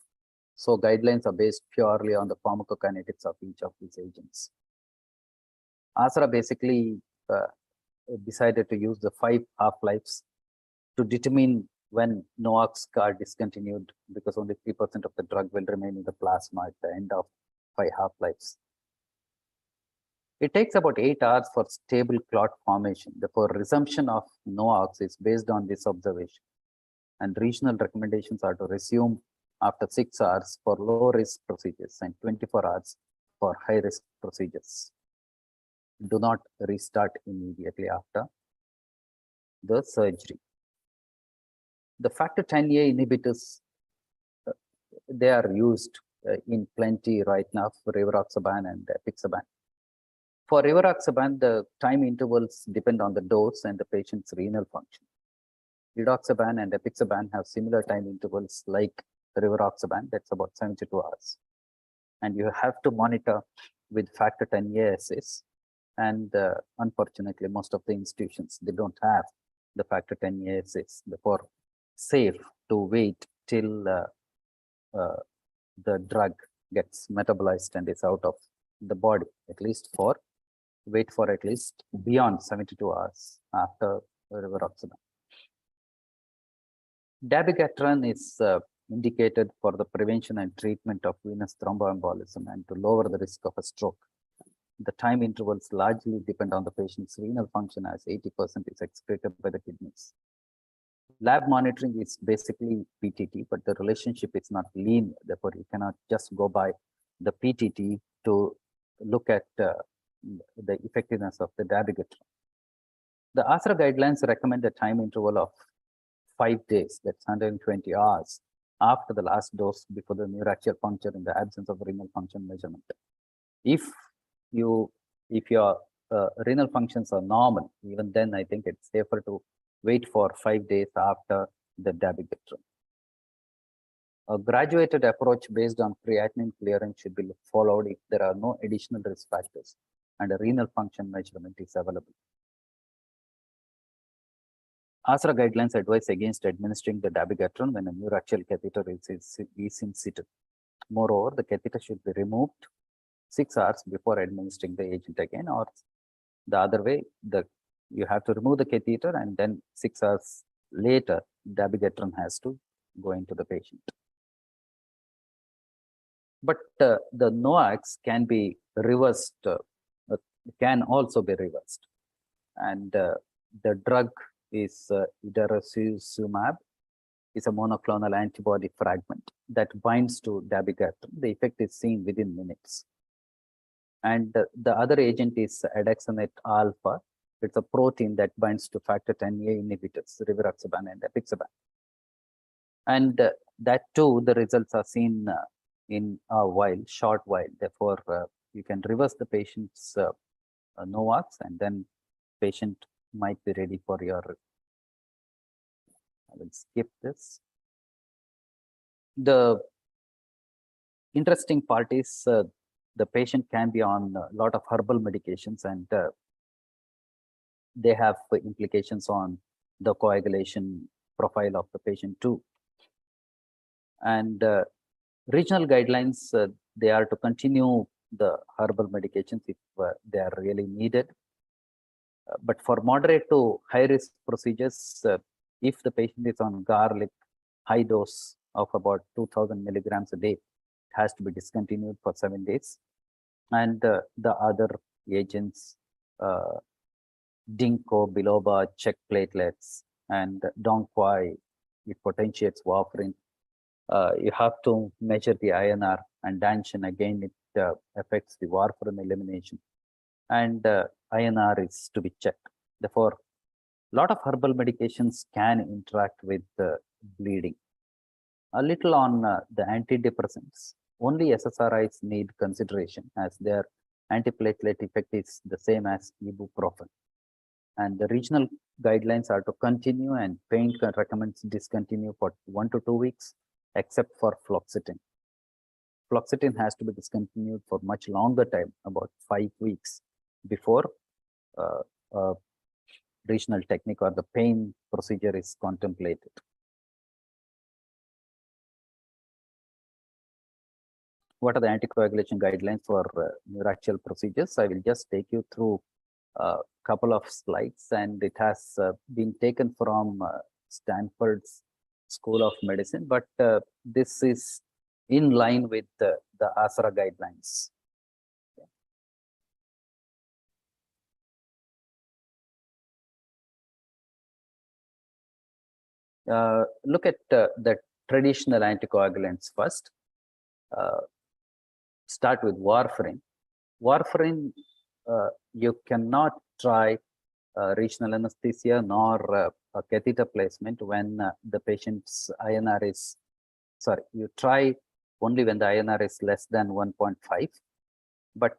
E: so guidelines are based purely on the pharmacokinetics of each of these agents. ASRA basically decided to use the 5 half-lives to determine when NOACs are discontinued, because only 3% of the drug will remain in the plasma at the end of 5 half-lives. It takes about 8 hours for stable clot formation. Therefore, resumption of NOACs is based on this observation. And regional recommendations are to resume after 6 hours for low-risk procedures and 24 hours for high-risk procedures. Do not restart immediately after the surgery. The factor 10A inhibitors, they are used in plenty right now for rivaroxaban and apixaban. For rivaroxaban, the time intervals depend on the dose and the patient's renal function. Rivaroxaban and apixaban have similar time intervals like rivaroxaban, that's about 72 hours. And you have to monitor with factor 10A assays. And unfortunately, most of the institutions, they don't have the factor 10A assays. Therefore, safe to wait till the drug gets metabolized and is out of the body, at least for wait for at least beyond 72 hours after rivaroxaban. Dabigatran is indicated for the prevention and treatment of venous thromboembolism and to lower the risk of a stroke. The time intervals largely depend on the patient's renal function, as 80% is excreted by the kidneys. Lab monitoring is basically PTT, but the relationship is not linear. Therefore, you cannot just go by the PTT to look at the effectiveness of the dabigatran. The ASRA guidelines recommend a time interval of 5 days, that's 120 hours, after the last dose before the neuraxial puncture in the absence of renal function measurement. If your renal functions are normal, even then I think it's safer to wait for 5 days after the dabigatran. A graduated approach based on creatinine clearance should be followed if there are no additional risk factors and a renal function measurement is available. ASRA guidelines advise against administering the dabigatran when a neuraxial catheter is in situ. Moreover, the catheter should be removed 6 hours before administering the agent again, or the other way, you have to remove the catheter and then 6 hours later, dabigatran has to go into the patient. But the NOACs can be reversed, can also be reversed. And the drug is idarucizumab, is a monoclonal antibody fragment that binds to dabigatran. The effect is seen within minutes. And the other agent is adexanate alpha. It's a protein that binds to factor 10A inhibitors, rivaroxaban and apixaban. And that too, the results are seen in a short while. Therefore, you can reverse the patient's NOACs, and then patient might be ready for your. I will skip this. The interesting part is the patient can be on a lot of herbal medications, and they have implications on the coagulation profile of the patient too. And regional guidelines, they are to continue the herbal medications if they are really needed. But for moderate to high risk procedures, if the patient is on garlic, high dose of about 2000 milligrams a day, it has to be discontinued for 7 days. And the other agents, ginkgo biloba, check platelets, and dongquai, it potentiates warfarin. You have to measure the INR, and danshin, again, it affects the warfarin elimination. And INR is to be checked. Therefore, a lot of herbal medications can interact with bleeding. A little on the antidepressants. Only SSRIs need consideration, as their antiplatelet effect is the same as ibuprofen. And the regional guidelines are to continue, and pain recommends discontinue for 1 to 2 weeks, except for fluoxetine. Fluoxetine has to be discontinued for much longer time, about 5 weeks, before regional technique or the pain procedure is contemplated. What are the anticoagulation guidelines for neuraxial procedures? I will just take you through a couple of slides, and it has been taken from Stanford's School of Medicine, but this is in line with the ASRA guidelines. Look at the traditional anticoagulants first. Start with warfarin. Warfarin, you cannot try regional anesthesia nor a catheter placement when the patient's INR is, you try only when the INR is less than 1.5. But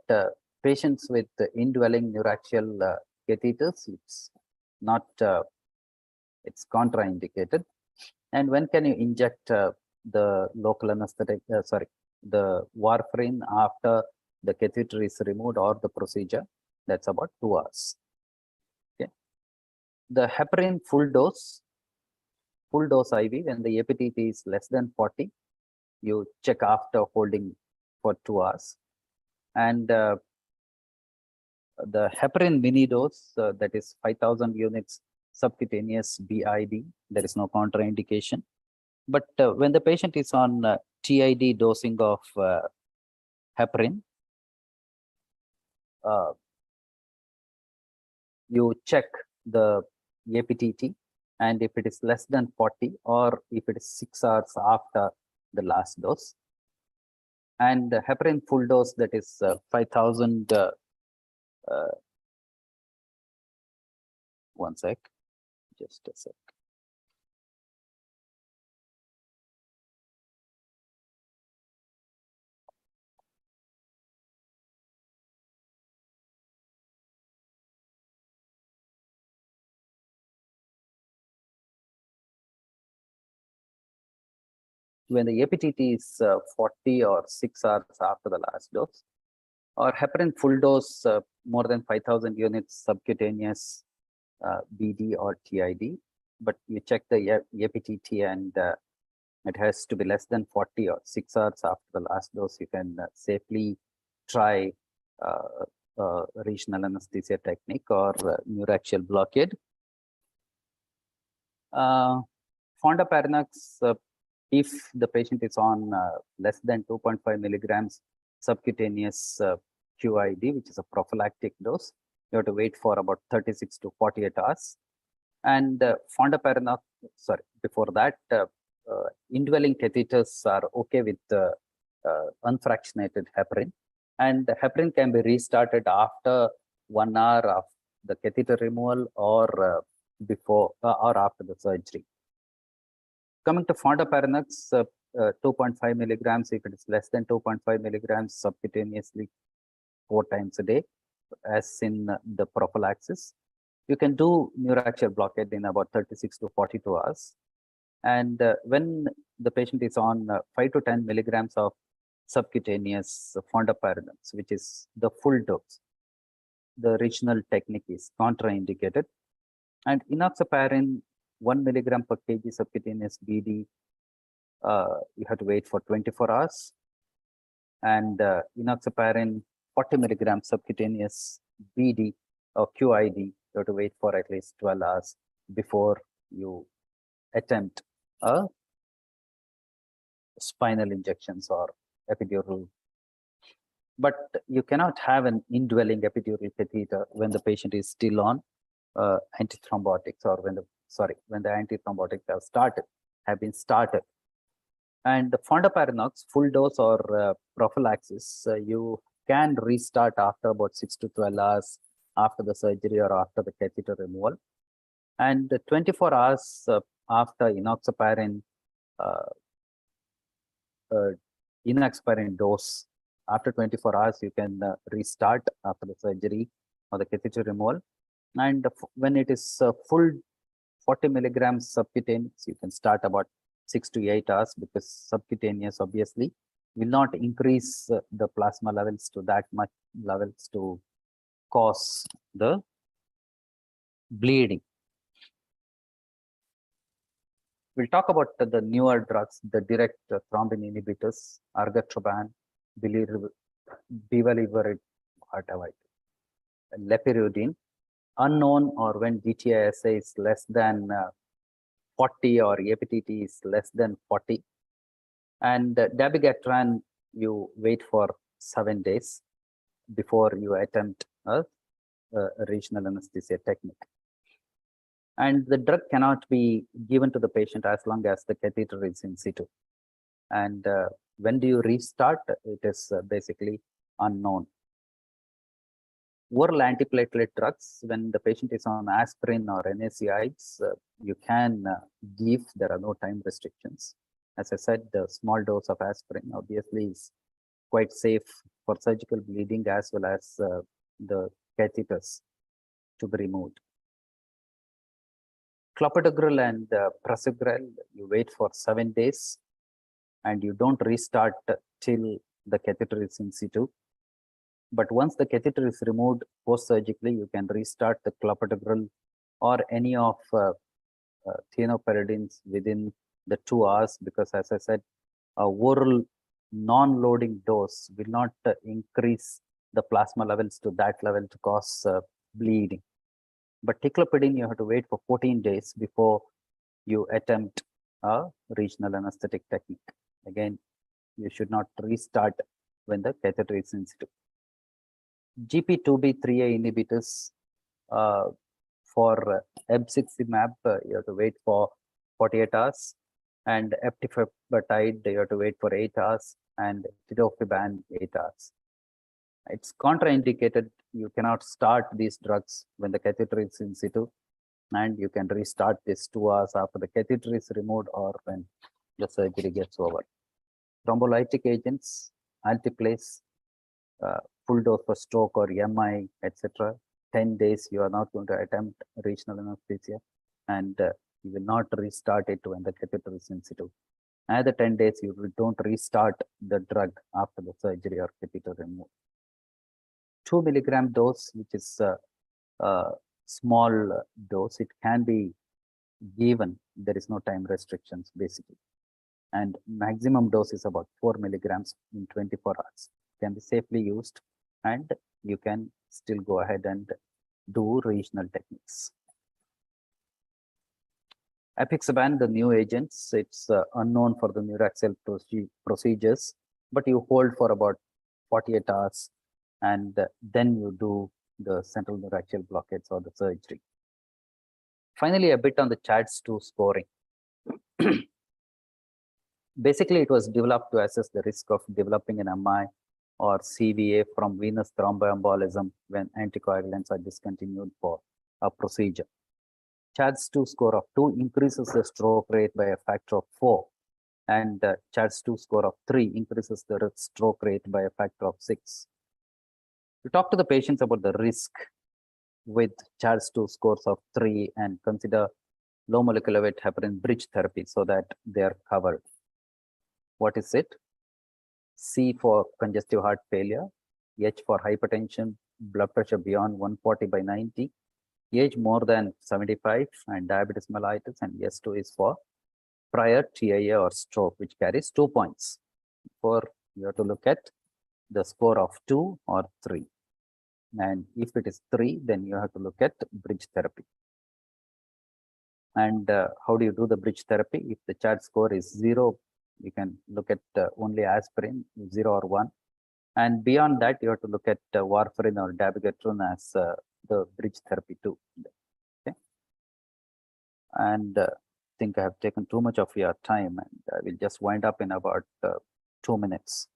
E: patients with indwelling neuraxial catheters, it's not, it's contraindicated. And when can you inject the local anesthetic, the warfarin after the catheter is removed or the procedure? That's about 2 hours. Okay. The heparin full dose IV, when the APTT is less than 40, you check after holding for 2 hours. And the heparin mini dose, that is 5000 units subcutaneous BID, there is no contraindication. But when the patient is on TID dosing of heparin, you check the APTT, and if it is less than 40 or if it is 6 hours after the last dose, and the heparin full dose, that is 5,000. One sec, just a sec. When the APTT is 40 or 6 hours after the last dose, or heparin full dose more than 5,000 units subcutaneous BD or TID, but you check the APTT and it has to be less than 40 or 6 hours after the last dose, you can safely try regional anesthesia technique or neuraxial blockade. Fondaparinux, if the patient is on less than 2.5 milligrams subcutaneous QID, which is a prophylactic dose, you have to wait for about 36 to 48 hours. And fondaparinux, sorry, before that, indwelling catheters are okay with unfractionated heparin, and the heparin can be restarted after 1 hour of the catheter removal or before or after the surgery. Coming to fondaparinux, 2.5 milligrams, if it is less than 2.5 milligrams subcutaneously 4 times a day, as in the prophylaxis, you can do neuraxial blockade in about 36 to 42 hours. And when the patient is on 5 to 10 milligrams of subcutaneous fondaparinux, which is the full dose, the regional technique is contraindicated. And enoxaparin 1 milligram per kg subcutaneous BD, you have to wait for 24 hours. And enoxaparin 40 milligrams subcutaneous BD or QID, you have to wait for at least 12 hours before you attempt spinal injections or epidural. But you cannot have an indwelling epidural catheter when the patient is still on antithrombotics, or when the antithrombotics have been started. And the fondaparinux full dose or prophylaxis, you can restart after about 6 to 12 hours after the surgery or after the catheter removal. And 24 hours after enoxaparin dose, after 24 hours, you can restart after the surgery or the catheter removal. And when it is full 40 milligrams subcutaneous, you can start about 6 to 8 hours, because subcutaneous obviously will not increase the plasma levels to that much levels to cause the bleeding. We'll talk about the newer drugs, the direct thrombin inhibitors, argatroban, bivalirudin, lepirudin, unknown, or when DTI-SA is less than 40 or APTT is less than 40. And dabigatran, you wait for 7 days before you attempt a regional anesthesia technique. And the drug cannot be given to the patient as long as the catheter is in situ. And when do you restart? It is basically unknown. Oral antiplatelet drugs, when the patient is on aspirin or NSAIDs, you can give, there are no time restrictions. As I said, the small dose of aspirin obviously is quite safe for surgical bleeding, as well as the catheters to be removed. Clopidogrel and prasugrel, you wait for 7 days and you don't restart till the catheter is in situ. But once the catheter is removed post-surgically, you can restart the clopidogrel or any of thienoperidines within the 2 hours, because as I said, a oral non-loading dose will not increase the plasma levels to that level to cause bleeding. But ticlopidine, you have to wait for 14 days before you attempt a regional anesthetic technique. Again, you should not restart when the catheter is in situ. GP2B3A inhibitors for Ebsiximab, you have to wait for 48 hours, and eptifibatide, you have to wait for 8 hours, and tirofiban 8 hours. It's contraindicated. You cannot start these drugs when the catheter is in situ, and you can restart this 2 hours after the catheter is removed or when the surgery gets over. Thrombolytic agents, alteplase, full dose for stroke or MI, etc. 10 days, you are not going to attempt regional anesthesia, and you will not restart it when the catheter is in situ. Another 10 days, you don't restart the drug after the surgery or catheter removal. 2 milligram dose, which is a small dose, it can be given. There is no time restrictions basically. And maximum dose is about 4 milligrams in 24 hours. Can be safely used, and you can still go ahead and do regional techniques. Apixaban, the new agents, it's unknown for the neuraxial procedures, but you hold for about 48 hours, and then you do the central neuraxial blockades or the surgery. Finally, a bit on the CHADS2 scoring. Basically, it was developed to assess the risk of developing an MI or CVA from venous thromboembolism when anticoagulants are discontinued for a procedure. CHADS2 score of 2 increases the stroke rate by a factor of 4, and CHADS2 score of 3 increases the stroke rate by a factor of 6. To talk to the patients about the risk with CHADS2 scores of 3 and consider low molecular weight heparin bridge therapy so that they are covered. What is it? C for congestive heart failure, H for hypertension, blood pressure beyond 140/90, age more than 75, and diabetes mellitus, and S2 is for prior TIA or stroke, which carries 2 points. For you have to look at the score of 2 or 3. And if it is 3, then you have to look at bridge therapy. And how do you do the bridge therapy? If the CHADS score is 0, you can look at only aspirin, 0 or 1. And beyond that, you have to look at warfarin or dabigatran as the bridge therapy too. Okay. And I think I have taken too much of your time, and I will just wind up in about 2 minutes.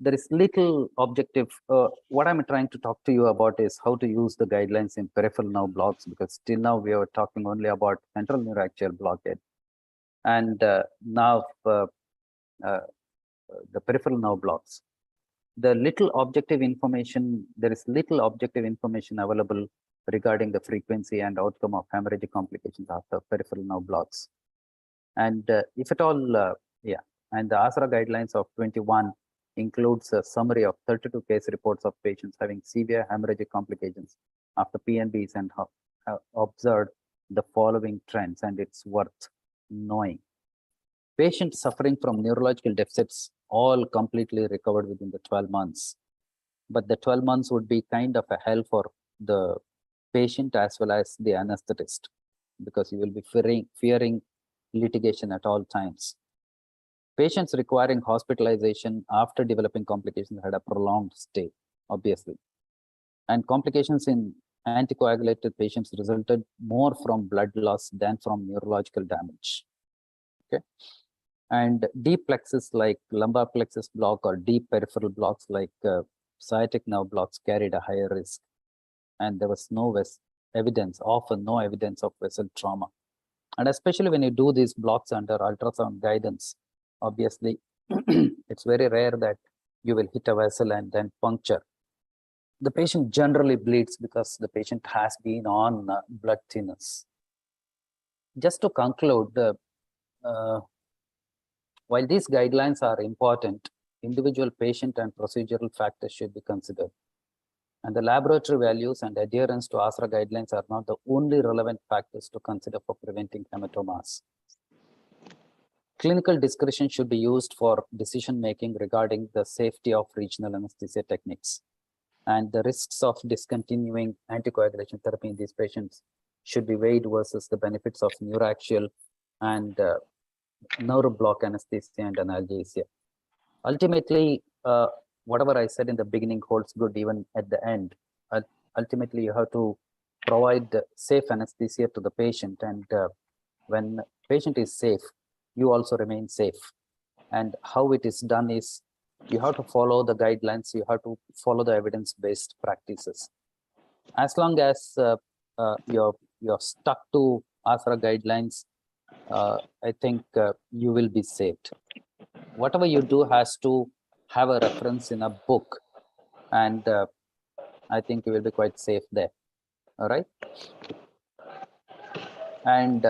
E: There is little objective. What I'm trying to talk to you about is how to use the guidelines in peripheral nerve blocks, because till now we are talking only about central neuraxial blockade. And now the peripheral nerve blocks. There is little objective information available regarding the frequency and outcome of hemorrhagic complications after peripheral nerve blocks. And if at all, and the ASRA guidelines of 21 includes a summary of 32 case reports of patients having severe hemorrhagic complications after PNBs and have observed the following trends, and it's worth knowing. Patients suffering from neurological deficits all completely recovered within the 12 months. But the 12 months would be kind of a hell for the patient as well as the anesthetist, because you will be fearing litigation at all times. Patients requiring hospitalization after developing complications had a prolonged stay, obviously. And complications in anticoagulated patients resulted more from blood loss than from neurological damage. Okay. And deep plexus like lumbar plexus block or deep peripheral blocks like sciatic nerve blocks carried a higher risk. And there was often no evidence of vessel trauma. And especially when you do these blocks under ultrasound guidance, obviously, it's very rare that you will hit a vessel and then puncture. The patient generally bleeds because the patient has been on blood thinners. Just to conclude, while these guidelines are important, individual patient and procedural factors should be considered. And the laboratory values and adherence to ASRA guidelines are not the only relevant factors to consider for preventing hematomas. Clinical discretion should be used for decision-making regarding the safety of regional anesthesia techniques and the risks of discontinuing anticoagulation therapy in these patients should be weighed versus the benefits of neuraxial and nerve block anesthesia and analgesia. Ultimately, whatever I said in the beginning holds good even at the end. Ultimately, you have to provide safe anesthesia to the patient, and when patient is safe, you also remain safe. And how it is done is you have to follow the guidelines, you have to follow the evidence-based practices. As long as you're stuck to ASRA guidelines, I think you will be saved. Whatever you do has to have a reference in a book, and I think you will be quite safe there. All right. And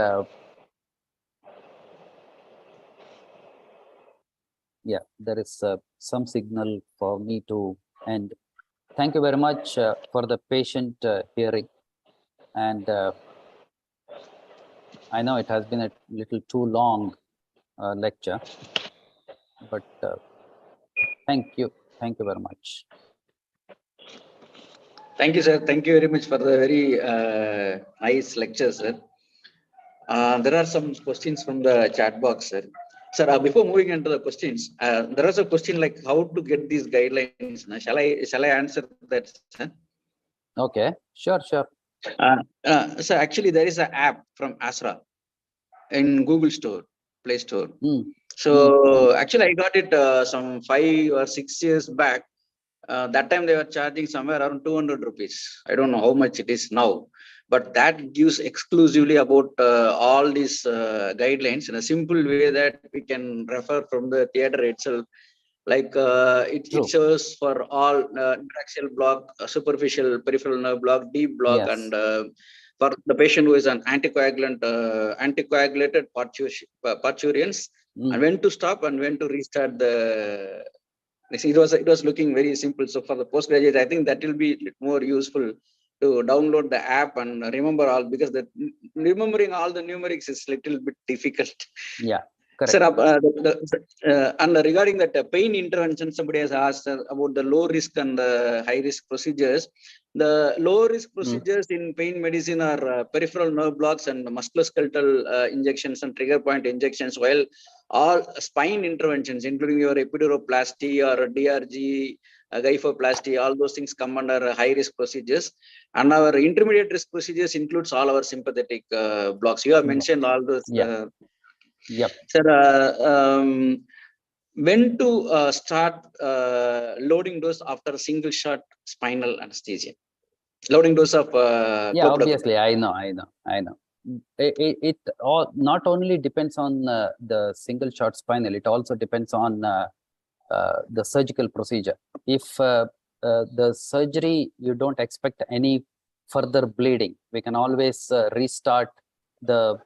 E: yeah, there is some signal for me to end. Thank you very much for the patient hearing. And I know it has been a little too long lecture, but thank you. Thank you very much.
B: Thank you, sir. Thank you very much for the very nice lecture, sir. There are some questions from the chat box, sir. Sir, before moving into the questions, there is a question like how to get these guidelines. Shall I answer that, sir?
E: Okay, sure.
B: So actually, there is an app from ASRA in Google Store, Play Store. So actually, I got it some 5 or 6 years back. That time they were charging somewhere around 200 rupees. I don't know how much it is now, but that gives exclusively about all these guidelines in a simple way that we can refer from the theater itself. Like it shows for all interaxial block, superficial peripheral nerve block, deep block, yes. And for the patient who is an anticoagulant, anticoagulated parturients, and when to stop and when to restart the. It was looking very simple. So for the postgraduate, I think that will be more useful to download the app and remember all, because remembering all the numerics is a little bit difficult.
E: Yeah. Correct.
B: Sir, and regarding that pain intervention, somebody has asked about the low risk and the high risk procedures. The low risk procedures in pain medicine are peripheral nerve blocks and musculoskeletal injections and trigger point injections, while all spine interventions, including your epiduroplasty or DRG, gyphoplasty, all those things come under high risk procedures. And our intermediate risk procedures includes all our sympathetic blocks. You have mentioned all those.
E: Yeah. Yep.
B: Sir, when to start loading dose after single shot spinal anesthesia? Loading dose of
E: yeah, obviously, I know. It all not only depends on the single shot spinal, it also depends on the surgical procedure. If the surgery, you don't expect any further bleeding, we can always restart the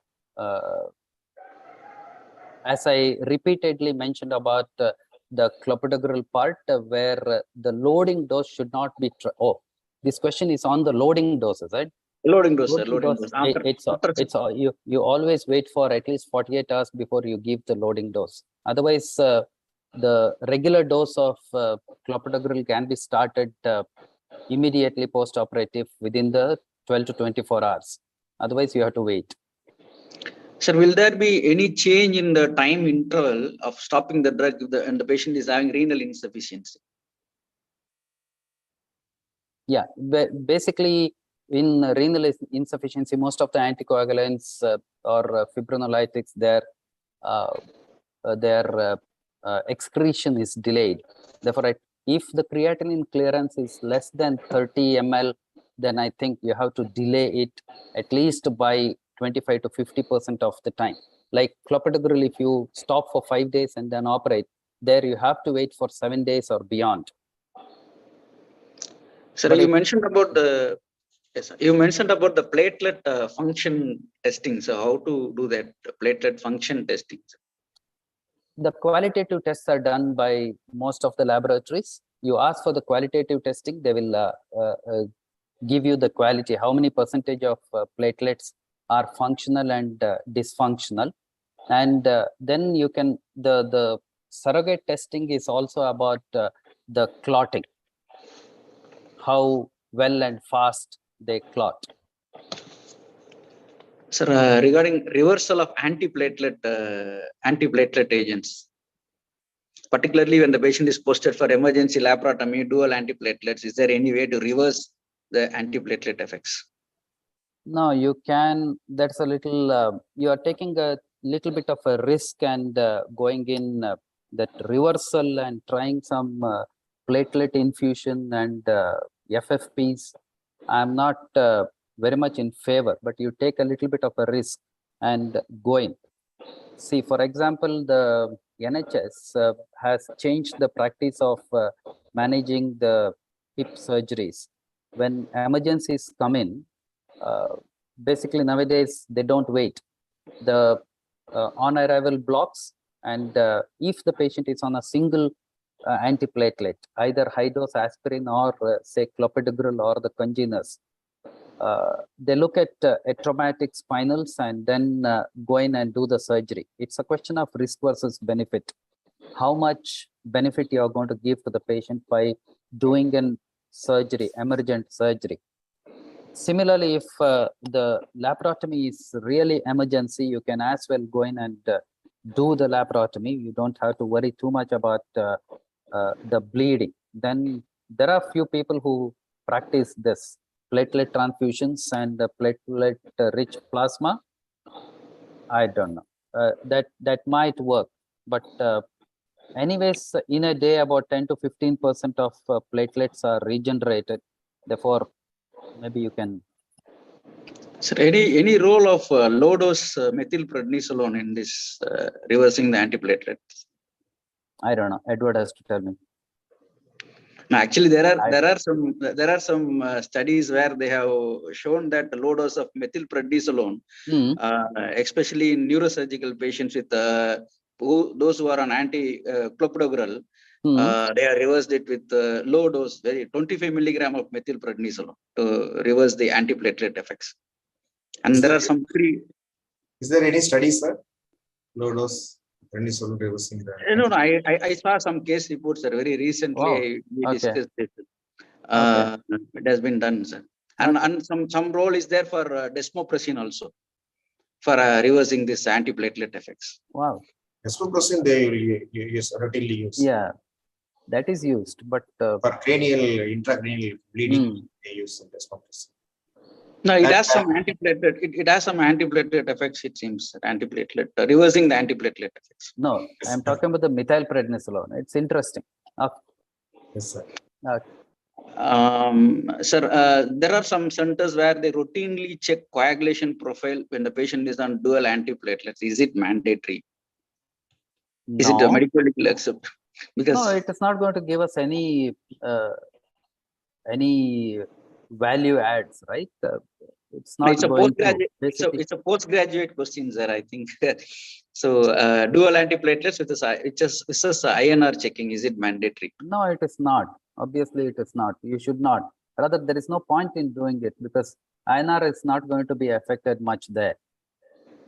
E: as I repeatedly mentioned about the clopidogrel part, where the loading dose should not be. This question is on the loading doses, right?
B: Loading dose, sir. Loading dose.
E: It's you always wait for at least 48 hours before you give the loading dose. Otherwise, the regular dose of clopidogrel can be started immediately post-operative within the 12 to 24 hours. Otherwise, you have to wait.
B: Sir, will there be any change in the time interval of stopping the drug and the patient is having renal insufficiency?
E: Yeah, basically in renal insufficiency, most of the anticoagulants or fibrinolytics, their excretion is delayed. Therefore, if the creatinine clearance is less than 30 ml, then I think you have to delay it at least by 25 to 50% of the time. Like clopidogrel, if you stop for 5 days and then operate, there you have to wait for 7 days or beyond.
B: Sir, you mentioned about the platelet function testing. So how to do that platelet function testing?
E: The qualitative tests are done by most of the laboratories. You ask for the qualitative testing, they will give you the quality, how many percentage of platelets are functional and dysfunctional. And then you can, the surrogate testing is also about the clotting, how well and fast they clot.
F: Sir, regarding reversal of antiplatelet agents, particularly when the patient is posted for emergency laparotomy, dual antiplatelets, is there any way to reverse the antiplatelet effects?
E: No, you can. That's a little. You are taking a little bit of a risk and going in that reversal and trying some platelet infusion and FFPs. I'm not very much in favor, but you take a little bit of a risk and go in. See, for example, the NHS has changed the practice of managing the hip surgeries. When emergencies come in, basically nowadays they don't wait. The on arrival blocks, and if the patient is on a single antiplatelet, either high dose aspirin or say clopidogrel or the congeners, they look at traumatic spinals and then go in and do the surgery. It's a question of risk versus benefit. How much benefit you are going to give to the patient by doing an surgery, emergent surgery. Similarly, if the laparotomy is really emergency, you can as well go in and do the laparotomy. You don't have to worry too much about the bleeding. Then there are few people who practice this platelet transfusions and the platelet rich plasma. I don't know. That might work, but anyways, in a day, about 10 to 15% of platelets are regenerated. Therefore, maybe you can.
F: Sir, any role of low dose methylprednisolone in this reversing the antiplatelets?
E: I don't know. Edward has to tell me.
F: No, actually, there are some studies where they have shown that the low dose of methylprednisolone, especially in neurosurgical patients with those who are on anti-clopidogrel, they have reversed it with low dose, 25 milligram of methylprednisolone to reverse the antiplatelet effects. And there are some
A: Is there any studies, sir? Low dose prednisolone reversing the.
F: No, I saw some case reports, sir. Very recently, we discussed this. It has been done, sir. And some role is there for desmopressin also for reversing this antiplatelet effects.
E: Wow.
A: Desmopressin they use routinely use.
E: Yeah, that is used, but
A: for cranial intracranial bleeding they use desmopressin.
F: No, it has some antiplatelet. It has some antiplatelet effects. It seems reversing the antiplatelet effects.
E: No, I'm talking about the methylprednisolone. It's interesting. Okay.
A: Yes, sir.
E: Okay.
F: Sir, there are some centers where they routinely check coagulation profile when the patient is on dual antiplatelets. Is it mandatory?
E: No.
F: Is it a medical legal accept? Because
E: no, it is not going to give us any value adds, right? It's not.
F: It's a postgraduate. It's a postgraduate question, sir. I think. So dual antiplatelets with it's just INR checking. Is it mandatory?
E: No, it is not. Obviously, it is not. You should not. Rather, there is no point in doing it because INR is not going to be affected much there.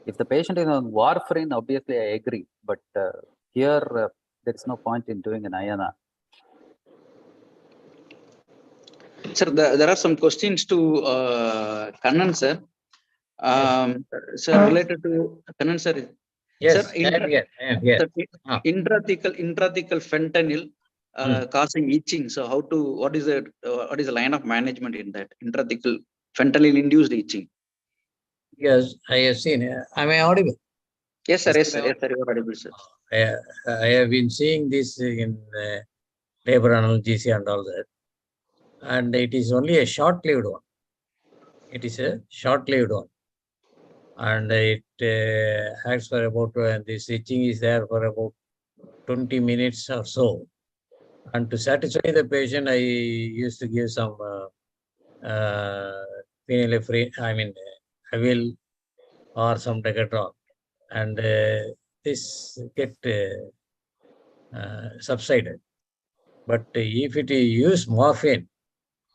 E: If the patient is on warfarin, obviously I agree. But here, there is no point in doing an INR.
F: Sir, there are some questions to Kannan, sir. Sir, related to Kannan, sir.
G: Yes,
F: sir, intrathecal fentanyl causing itching. So, what is the line of management in that intrathecal fentanyl induced itching?
G: Yes, I have seen. Am I audible?
F: Yes, sir. Yes, sir. Yes, sir. You are audible, sir.
G: I have been seeing this in labor analgesia and all that. And it is only a short-lived one. It is a short-lived one. And it acts for about, this itching is there for about 20 minutes or so. And to satisfy the patient, I used to give some phenylephrine, Avil or some Decatron. And this get subsided. But if it is use morphine,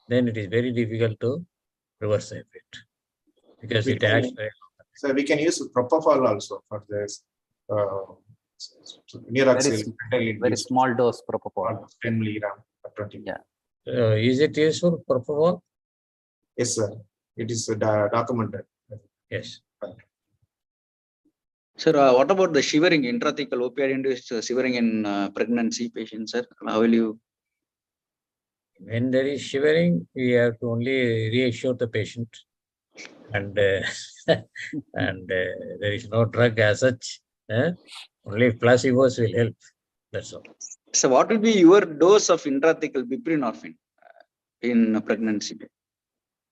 G: then it is very difficult to reverse the effect because it acts very long.
A: So we can use propofol also for this
E: very small dose propofol.
A: 10 milligram per 20.
E: Yeah.
G: Is it useful propofol?
A: Yes, sir. It is documented.
G: Yes.
F: Sir, what about the shivering, intrathecal opioid-induced shivering in pregnancy patients, sir? How will you?
G: When there is shivering, we have to only reassure the patient, and and there is no drug as such. Only placebos will help. That's all.
F: So, what will be your dose of intrathecal buprenorphine in pregnancy?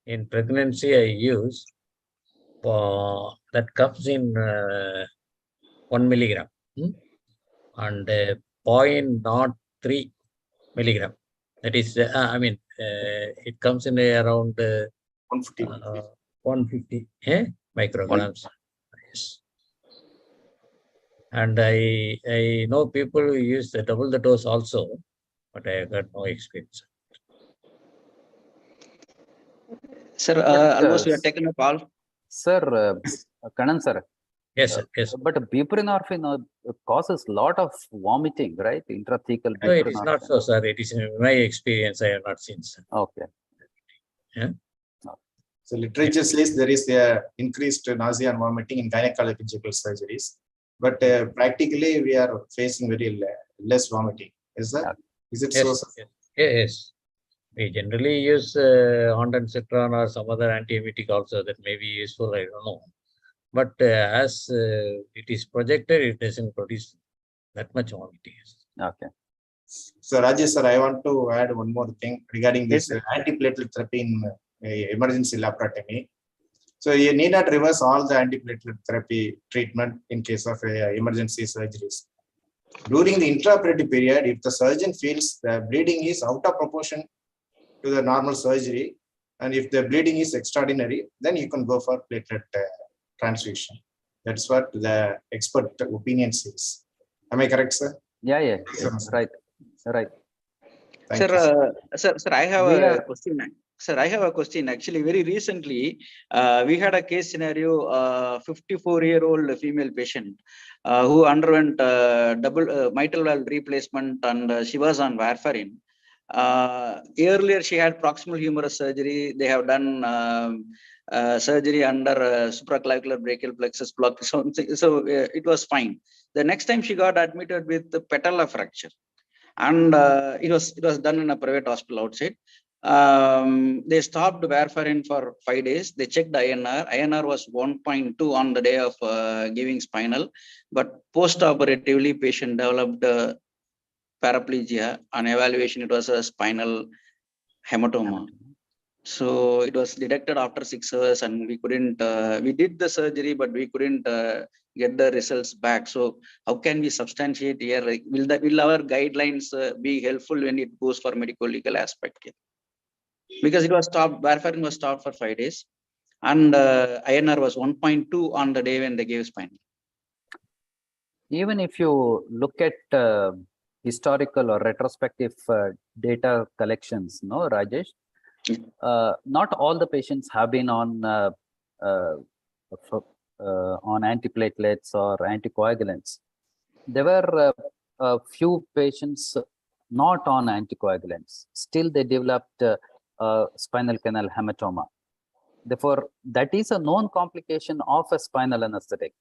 G: In pregnancy, I use that comes in 1 milligram and 0.03 milligram. That is, it comes in around 150 micrograms. Yes. And I know people who use double the dose also, but I have got no experience.
F: Sir, almost we have taken up all.
E: Sir, Kanan sir.
G: Yes, sir. Yes.
E: But buprenorphine causes a lot of vomiting, right? Intrathecal buprenorphine.
G: No, it is not so, sir. It is in my experience. I have not seen, sir.
E: Okay.
G: Yeah.
A: So literature says there is a increased nausea and vomiting in gynecological surgeries, but practically we are facing very less vomiting. Is that? Is it
G: yes,
A: so? Sir?
G: Yes. We generally use ondansetron or some other antiemetic also that may be useful. I don't know. But as it is projected, it doesn't produce that much vomiting.
E: Okay.
A: So Rajesh sir, I want to add one more thing regarding this antiplatelet therapy in emergency laparotomy. So you need not reverse all the antiplatelet therapy treatment in case of emergency surgeries. During the intraoperative period, if the surgeon feels the bleeding is out of proportion to the normal surgery, and if the bleeding is extraordinary, then you can go for platelet transfusion. That's what the expert opinion says. Am I correct, sir?
E: Yeah. Right.
F: Sir, I have a question. Sir, I have a question. Actually, very recently, we had a case scenario, 54-year-old female patient who underwent double mitral valve replacement, and she was on warfarin. Earlier, she had proximal humerus surgery. They have done surgery under supraclavicular brachial plexus block. So it was fine. The next time she got admitted with the patella fracture, and it was done in a private hospital outside. They stopped warfarin for 5 days. They checked INR. INR was 1.2 on the day of giving spinal, but post-operatively, patient developed paraplegia. On evaluation, it was a spinal hematoma. So it was detected after 6 hours, and we couldn't. We did the surgery, but we couldn't get the results back. So how can we substantiate here? Like, will our guidelines be helpful when it goes for medical legal aspect here? Because it was stopped, warfarin was stopped for 5 days, and INR was 1.2 on the day when they gave spinal.
E: Even if you look at historical or retrospective data collections, no, Rajesh, not all the patients have been on antiplatelets or anticoagulants. There were a few patients not on anticoagulants. Still, they developed spinal canal hematoma. Therefore, that is a known complication of a spinal anesthetic.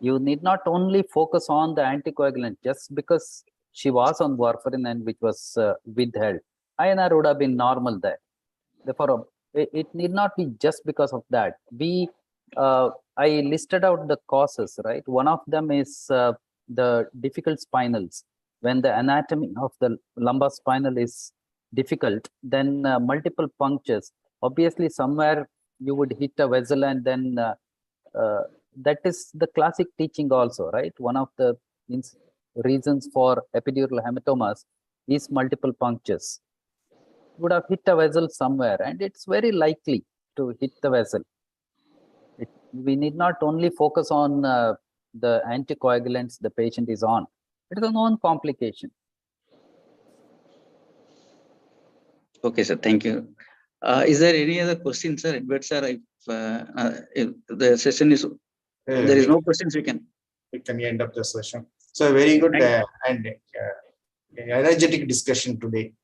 E: You need not only focus on the anticoagulant just because she was on warfarin and which was withheld. INR would have been normal there. Therefore, it need not be just because of that. I listed out the causes, right? One of them is the difficult spinals. When the anatomy of the lumbar spinal is difficult, then multiple punctures. Obviously, somewhere you would hit a vessel, and then that is the classic teaching also, right? One of the reasons for epidural hematomas is multiple punctures. Would have hit a vessel somewhere, and it's very likely to hit the vessel. We need not only focus on the anticoagulants the patient is on. It is a known complication.
F: Okay, sir. Thank you. Is there any other question, sir? Edward, sir, if the session is, there is no questions, we can
A: end up the session. So very good and energetic discussion today.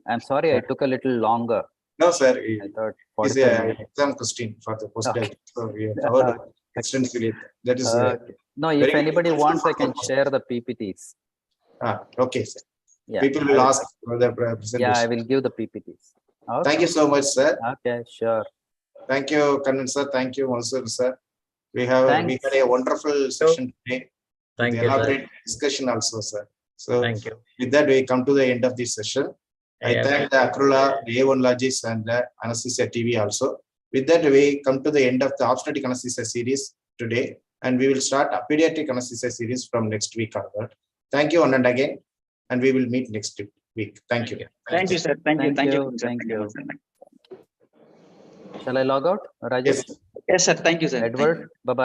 E: I'm sorry, I took a little longer.
A: No, sir.
E: I thought
A: it's an exam question for the postgraduate. So we have covered extensively. That is
E: No, if
A: Very
E: anybody
A: good.
E: wants, I can share the PPTs.
A: Okay, sir.
E: Yeah.
A: People will ask for the presentation.
E: Yeah, I will give the PPTs. Okay.
A: Thank you so much, sir.
E: Okay, sure.
A: Thank you, Kannan sir. Thank you, Mansur sir. We had a wonderful session today.
G: Thank
A: with
G: you, sir.
A: elaborate discussion also, sir. So
G: Thank you.
A: with that, we come to the end of this session. I
G: Yeah.
A: thank the Acrola, the A1Logics, and the Anaesthesia TV also. With that, we come to the end of the obstetric anesthesia series today, and we will start a pediatric anesthesia series from next week onward. Thank you, and again, and we will meet next week. Thank you.
F: Thank you, sir. Thank you.
E: Thank
F: Thank you.
E: you.
F: Sir.
E: Thank
F: you.
E: you. Shall I log out, Rajesh?
A: Yes.
F: Yes, sir. Thank you, sir. Thank you.
E: Edward, bye-bye.